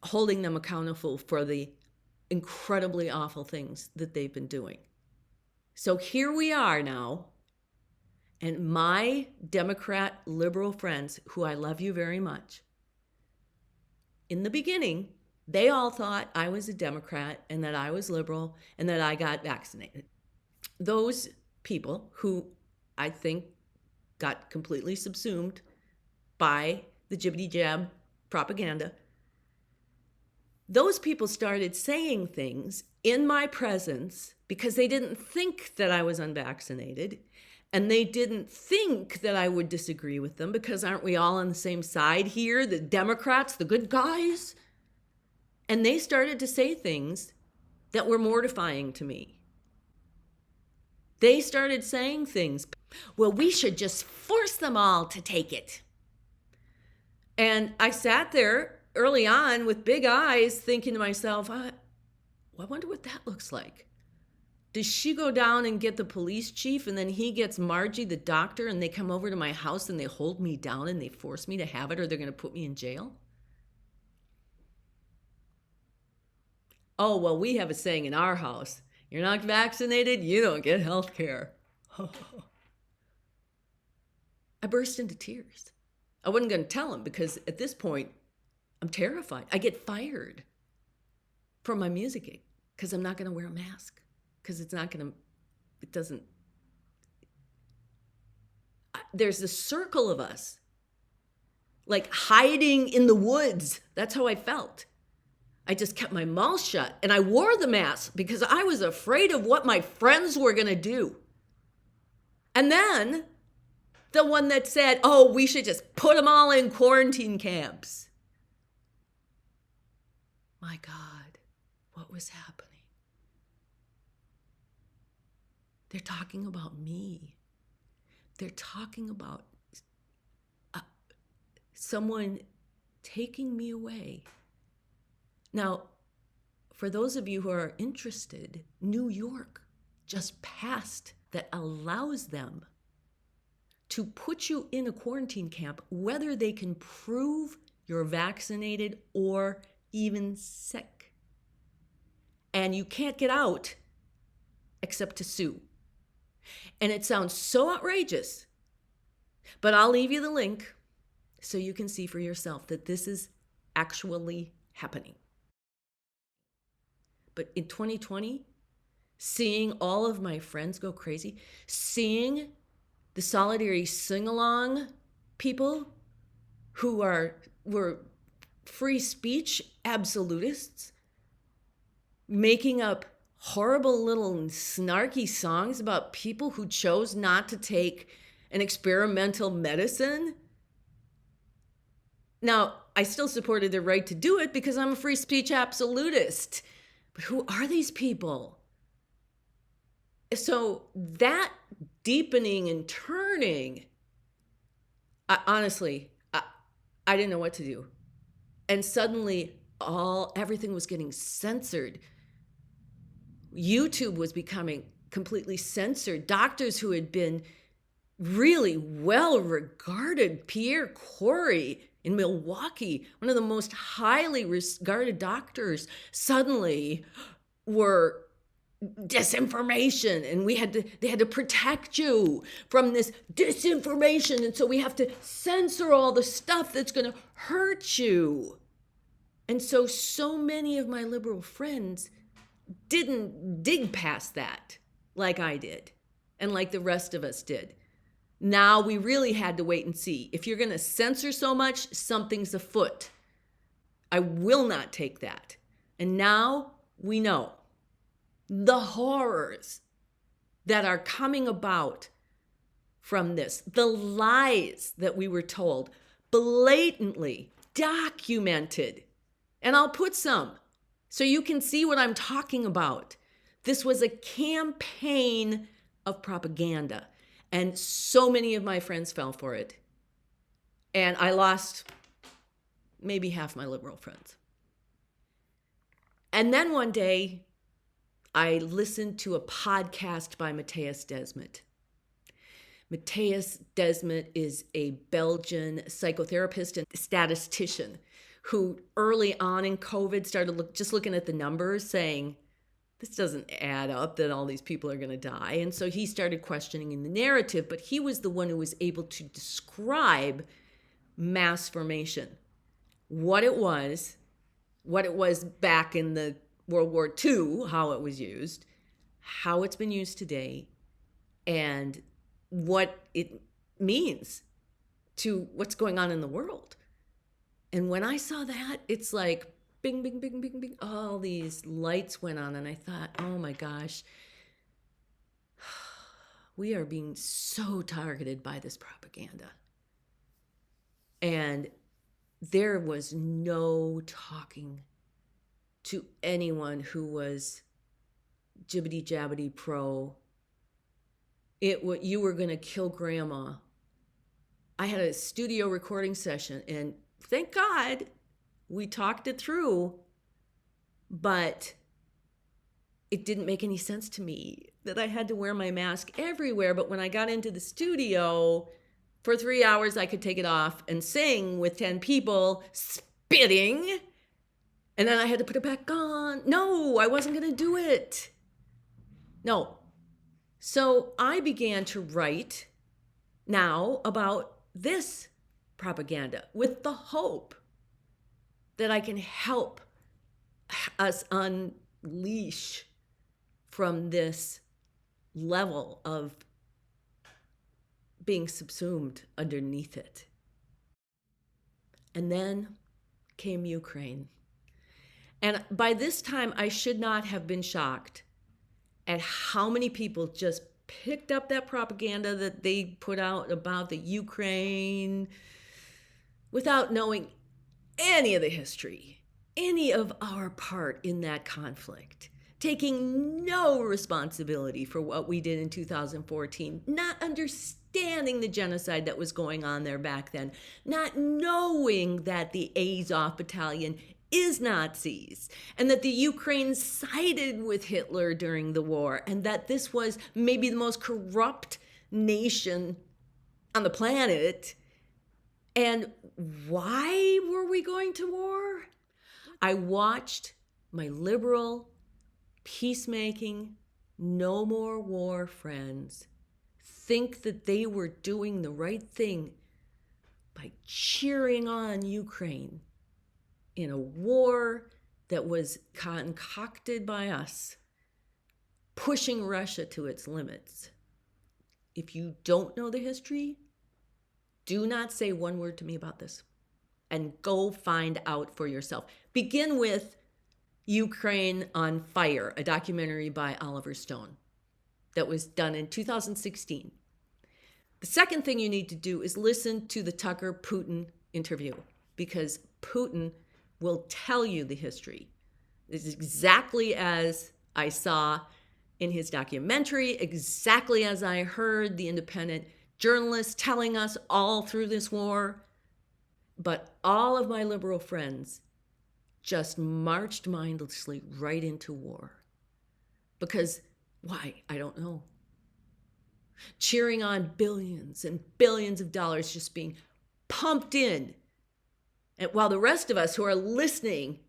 holding them accountable for the incredibly awful things that they've been doing. So here we are now, and my Democrat liberal friends, who I love you very much, in the beginning, they all thought I was a Democrat and that I was liberal and that I got vaccinated. Those people who I think got completely subsumed by the jibbity jab propaganda, those people started saying things in my presence because they didn't think that I was unvaccinated, and they didn't think that I would disagree with them because aren't we all on the same side here? The Democrats, the good guys? And they started to say things that were mortifying to me. They started saying things, well, we should just force them all to take it. And I sat there early on with big eyes thinking to myself, I wonder what that looks like. Does she go down and get the police chief and then he gets Margie, the doctor, and they come over to my house and they hold me down and they force me to have it or they're going to put me in jail? Oh, well, we have a saying in our house, you're not vaccinated, you don't get health care. I burst into tears. I wasn't going to tell him because at this point, I'm terrified. I get fired from my music gig because I'm not going to wear a mask because there's a circle of us like hiding in the woods. That's how I felt. I just kept my mouth shut and I wore the mask because I was afraid of what my friends were going to do. And then the one that said, oh, we should just put them all in quarantine camps. My God, what was happening? They're talking about me. They're talking about someone taking me away. Now, for those of you who are interested, New York just passed that allows them to put you in a quarantine camp, whether they can prove you're vaccinated or even sick. And you can't get out except to sue. And it sounds so outrageous, but I'll leave you the link so you can see for yourself that this is actually happening. But in 2020, seeing all of my friends go crazy, seeing the solidarity sing-along people who were free speech absolutists, making up horrible little snarky songs about people who chose not to take an experimental medicine. Now, I still supported their right to do it because I'm a free speech absolutist. But who are these people? So that deepening and turning, honestly, I didn't know what to do. And suddenly everything was getting censored. YouTube was becoming completely censored. Doctors who had been really well regarded, Pierre Corey in Milwaukee, one of the most highly regarded doctors, suddenly were disinformation, and they had to protect you from this disinformation, and so we have to censor all the stuff that's going to hurt you. And so many of my liberal friends didn't dig past that like I did and like the rest of us did. Now we really had to wait and see. If you're going to censor so much, something's afoot. I will not take that. And now we know the horrors that are coming about from this, the lies that we were told, blatantly documented. And I'll put some so you can see what I'm talking about. This was a campaign of propaganda, and so many of my friends fell for it. And I lost maybe half my liberal friends. And then one day, I listened to a podcast by Matthias Desmet. Matthias Desmet is a Belgian psychotherapist and statistician who early on in COVID started just looking at the numbers saying, this doesn't add up that all these people are going to die. And so he started questioning the narrative, but he was the one who was able to describe mass formation, what it was back in the World War II, how it was used, how it's been used today, and what it means to what's going on in the world. And when I saw that, it's like bing, bing, bing, bing, bing, all these lights went on, and I thought, oh my gosh, we are being so targeted by this propaganda. And there was no talking to anyone who was jibbity-jabbity pro. You were going to kill grandma. I had a studio recording session, and thank God we talked it through, but it didn't make any sense to me that I had to wear my mask everywhere. But when I got into the studio, for 3 hours, I could take it off and sing with 10 people spitting. And then I had to put it back on. No, I wasn't going to do it. No. So I began to write now about this propaganda with the hope that I can help us unleash from this level of being subsumed underneath it. And then came Ukraine. And by this time, I should not have been shocked at how many people just picked up that propaganda that they put out about the Ukraine without knowing any of the history, any of our part in that conflict. taking no responsibility for what we did in 2014, not understanding the genocide that was going on there back then, not knowing that the Azov battalion is Nazis, and that the Ukraine sided with Hitler during the war, and that this was maybe the most corrupt nation on the planet. And why were we going to war? I watched my liberal, peacemaking, no more war friends think that they were doing the right thing by cheering on Ukraine in a war that was concocted by us, pushing Russia to its limits. If you don't know the history, do not say one word to me about this, and go find out for yourself. Begin with Ukraine on Fire, a documentary by Oliver Stone that was done in 2016. The second thing you need to do is listen to the Tucker Putin interview, because Putin will tell you the history. It's exactly as I saw in his documentary, exactly as I heard the independent journalists telling us all through this war. But all of my liberal friends just marched mindlessly right into war. Because why? I don't know. Cheering on billions and billions of dollars just being pumped in. And while the rest of us who are listening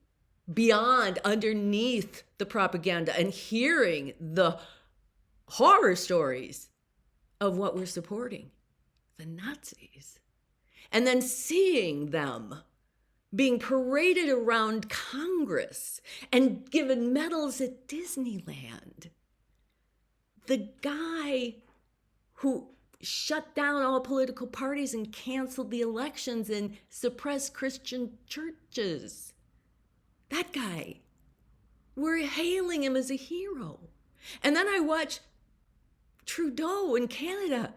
beyond, underneath the propaganda and hearing the horror stories of what we're supporting, the Nazis, and then seeing them being paraded around Congress and given medals at Disneyland. The guy who shut down all political parties and canceled the elections and suppressed Christian churches. That guy. We're hailing him as a hero. And then I watch Trudeau in Canada,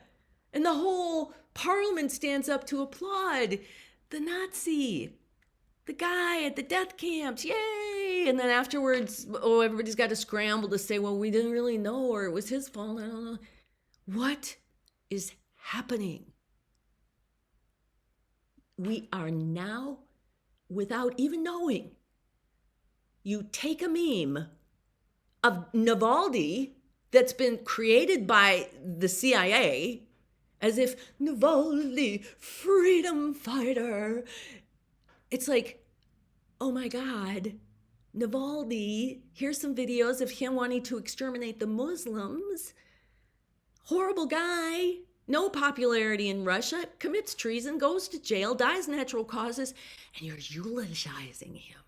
and the whole parliament stands up to applaud the Nazi, the guy at the death camps, yay! And then afterwards, everybody's got to scramble to say, well, we didn't really know, or it was his fault, I don't know. What is happening? We are now, without even knowing, you take a meme of Navalny that's been created by the CIA, as if Navalny, freedom fighter. It's like, oh my God, Navalny, here's some videos of him wanting to exterminate the Muslims. Horrible guy, no popularity in Russia, commits treason, goes to jail, dies natural causes, and you're eulogizing him.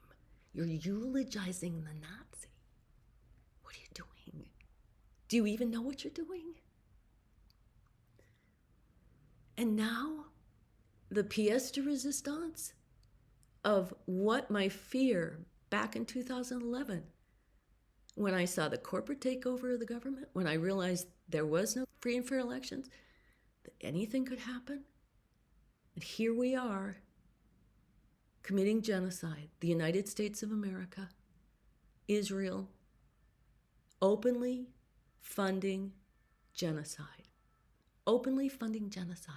You're eulogizing the Nazi. What are you doing? Do you even know what you're doing? And now, the pièce de résistance of what my fear back in 2011, when I saw the corporate takeover of the government, when I realized there was no free and fair elections, that anything could happen. And here we are, committing genocide, the United States of America, Israel, openly funding genocide. Openly funding genocide.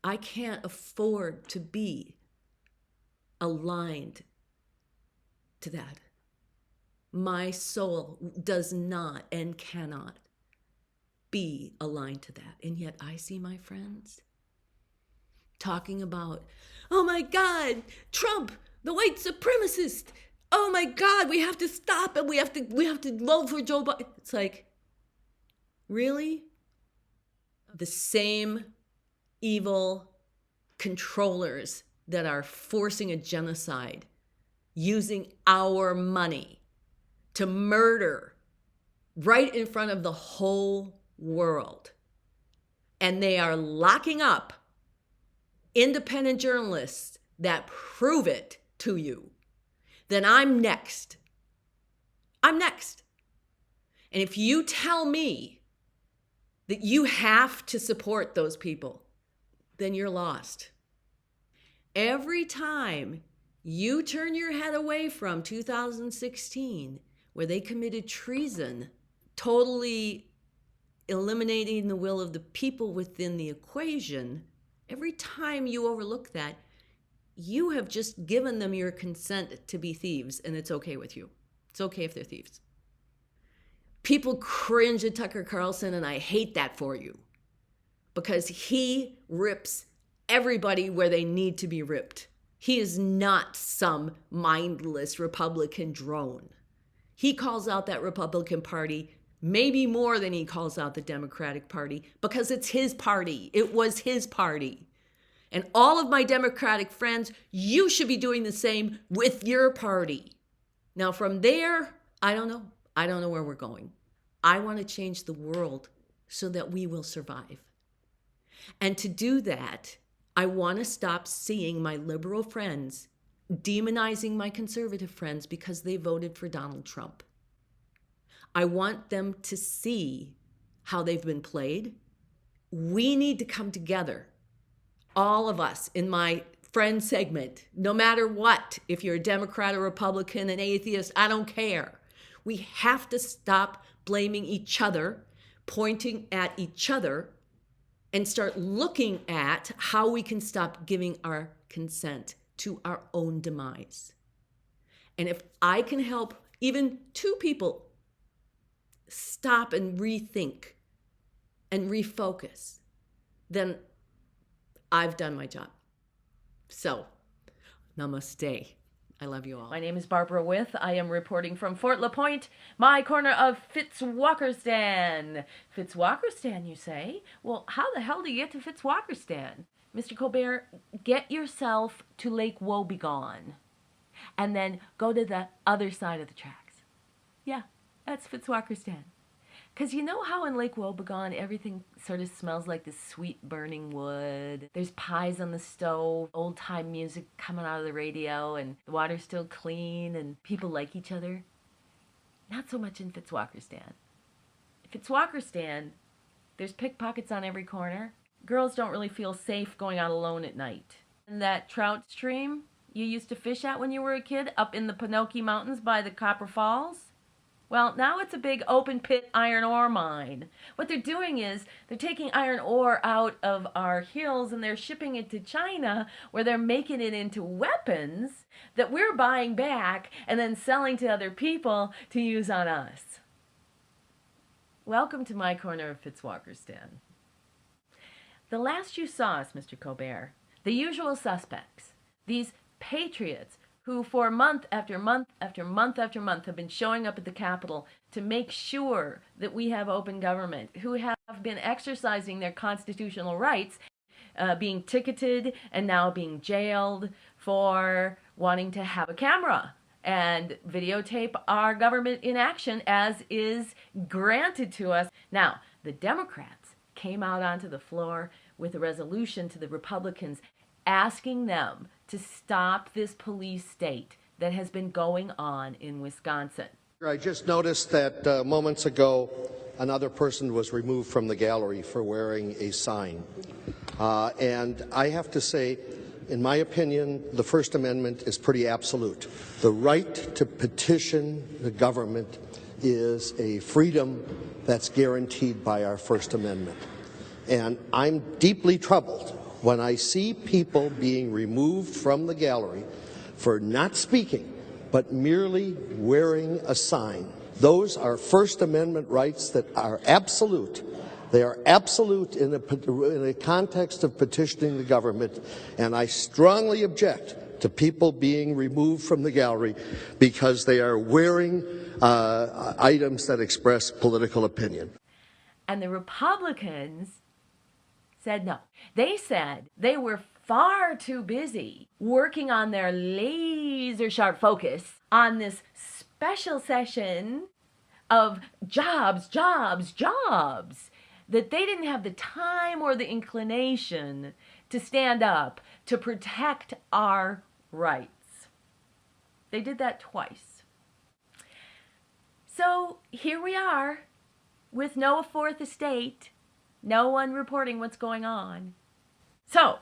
I can't afford to be aligned to that. My soul does not and cannot be aligned to that. And yet I see my friends talking about, oh my God, Trump, the white supremacist. Oh my God, we have to stop him. We have to vote for Joe Biden. It's like, really? The same evil controllers that are forcing a genocide, using our money to murder right in front of the whole world. And they are locking up independent journalists that prove it to you. Then I'm next. I'm next. And if you tell me that you have to support those people, then you're lost. Every time You turn your head away from 2016, where they committed treason, totally eliminating the will of the people within the equation. Every time you overlook that, you have just given them your consent to be thieves, and it's okay with you. It's okay if they're thieves. People cringe at Tucker Carlson, and I hate that for you, because he rips everybody where they need to be ripped. He is not some mindless Republican drone. He calls out that Republican Party maybe more than he calls out the Democratic Party, because it's his party. It was his party. And all of my Democratic friends, you should be doing the same with your party. Now from there, I don't know. I don't know where we're going. I want to change the world so that we will survive. And to do that, I want to stop seeing my liberal friends demonizing my conservative friends because they voted for Donald Trump. I want them to see how they've been played. We need to come together, all of us in my friend segment, no matter what, if you're a Democrat or Republican, an atheist, I don't care. We have to stop blaming each other, pointing at each other, and start looking at how we can stop giving our consent to our own demise. And if I can help even two people stop and rethink and refocus, then I've done my job. So, namaste. I love you all. My name is Barbara With. I am reporting from Fort LaPointe, my corner of Fitzwalkerstan. Fitzwalkerstan, you say? Well, how the hell do you get to Fitzwalkerstan? Mr. Colbert, get yourself to Lake Woebegone, and then go to the other side of the tracks. Yeah, that's Fitzwalkerstan. Because you know how in Lake Woebegone everything sort of smells like this sweet burning wood? There's pies on the stove, old-time music coming out of the radio, and the water's still clean, and people like each other. Not so much in Fitzwalkerstan. In Fitzwalkerstan, there's pickpockets on every corner. Girls don't really feel safe going out alone at night. And that trout stream you used to fish at when you were a kid up in the Pinocchio Mountains by the Copper Falls? Well, now it's a big open pit iron ore mine. What they're doing is they're taking iron ore out of our hills and they're shipping it to China, where they're making it into weapons that we're buying back and then selling to other people to use on us. Welcome to my corner of Fitzwalkerstan. The last you saw us, Mr. Colbert, the usual suspects, these patriots who for month after month after month after month have been showing up at the Capitol to make sure that we have open government, who have been exercising their constitutional rights, being ticketed and now being jailed for wanting to have a camera and videotape our government in action as is granted to us. Now, the Democrats came out onto the floor with a resolution to the Republicans asking them to stop this police state that has been going on in Wisconsin. I just noticed that moments ago another person was removed from the gallery for wearing a sign. And I have to say, in my opinion, the First Amendment is pretty absolute. The right to petition the government is a freedom that's guaranteed by our First Amendment. And I'm deeply troubled when I see people being removed from the gallery for not speaking, but merely wearing a sign. Those are First Amendment rights that are absolute. They are absolute in a context of petitioning the government, and I strongly object to people being removed from the gallery because they are wearing items that express political opinion. And the Republicans said no. They said they were far too busy working on their laser-sharp focus on this special session of jobs, jobs, jobs, that they didn't have the time or the inclination to stand up to protect our rights. They did that twice. So here we are with no fourth estate, no one reporting what's going on. So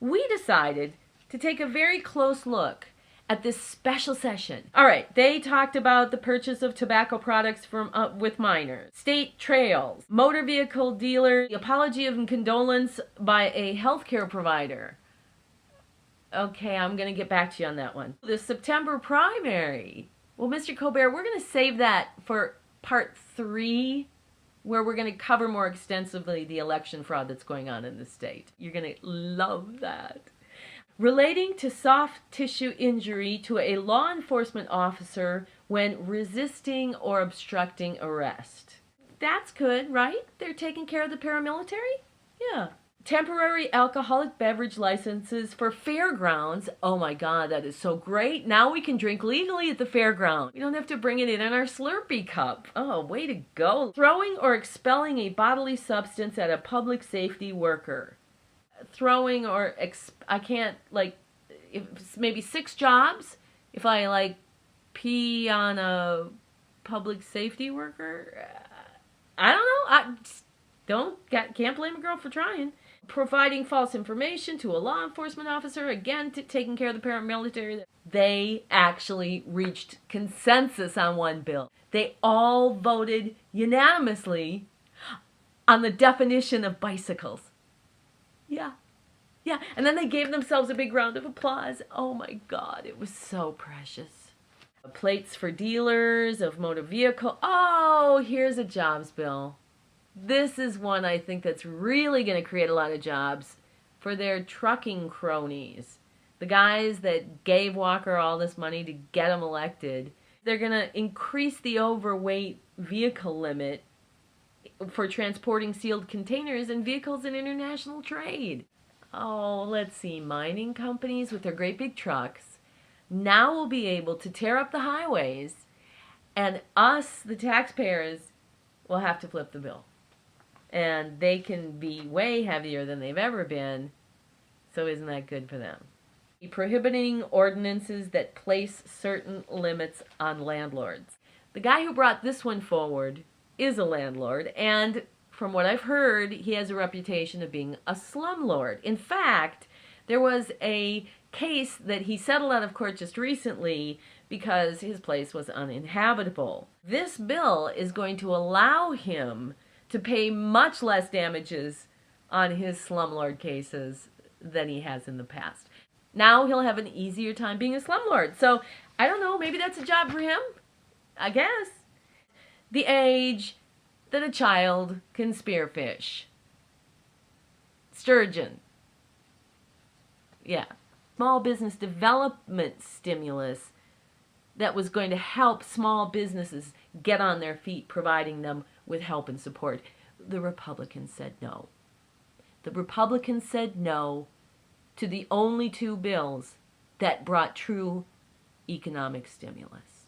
we decided to take a very close look at this special session. All right, they talked about the purchase of tobacco products from with minors, state trails, motor vehicle dealer, the apology of condolence by a healthcare provider. Okay, I'm going to get back to you on that one. The September primary. Well, Mr. Colbert, we're going to save that for part 3, where we're going to cover more extensively the election fraud that's going on in the state. You're going to love that. Relating to soft tissue injury to a law enforcement officer when resisting or obstructing arrest. That's good, right? They're taking care of the paramilitary? Yeah. Temporary alcoholic beverage licenses for fairgrounds. Oh my God, that is so great. Now we can drink legally at the fairground. We don't have to bring it in our Slurpee cup. Oh, way to go. Throwing or expelling a bodily substance at a public safety worker. Throwing or I can't, like, if maybe 6 jobs if I, like, pee on a public safety worker. I don't know. Can't blame a girl for trying. Providing false information to a law enforcement officer, again, taking care of the paramilitary. They actually reached consensus on one bill. They all voted unanimously on the definition of bicycles. Yeah. Yeah, and then they gave themselves a big round of applause. Oh my God, it was so precious. Plates for dealers of motor vehicle. Oh, here's a jobs bill. This is one I think that's really going to create a lot of jobs for their trucking cronies. The guys that gave Walker all this money to get him elected. They're going to increase the overweight vehicle limit for transporting sealed containers and vehicles in international trade. Oh, let's see. Mining companies with their great big trucks now will be able to tear up the highways, and us, the taxpayers, will have to flip the bill. And they can be way heavier than they've ever been, so isn't that good for them? Prohibiting ordinances that place certain limits on landlords. The guy who brought this one forward is a landlord, and from what I've heard, he has a reputation of being a slumlord. In fact, there was a case that he settled out of court just recently because his place was uninhabitable. This bill is going to allow him to pay much less damages on his slumlord cases than he has in the past. Now he'll have an easier time being a slumlord. So, I don't know, maybe that's a job for him? I guess. The age that a child can spearfish. Sturgeon. Yeah. Small business development stimulus that was going to help small businesses get on their feet, providing them with help and support. The Republicans said no. The Republicans said no to the only 2 bills that brought true economic stimulus.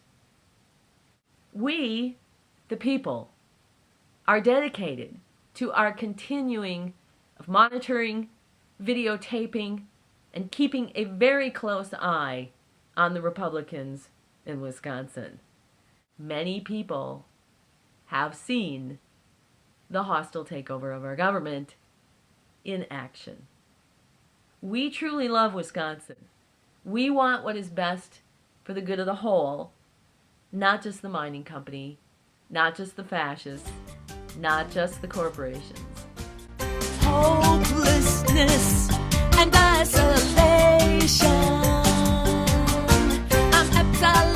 We, the people, are dedicated to our continuing of monitoring, videotaping, and keeping a very close eye on the Republicans in Wisconsin. Many people have seen the hostile takeover of our government in action. We truly love Wisconsin. We want what is best for the good of the whole, not just the mining company, not just the fascists, not just the corporations. Hopelessness and isolation. I'm absolutely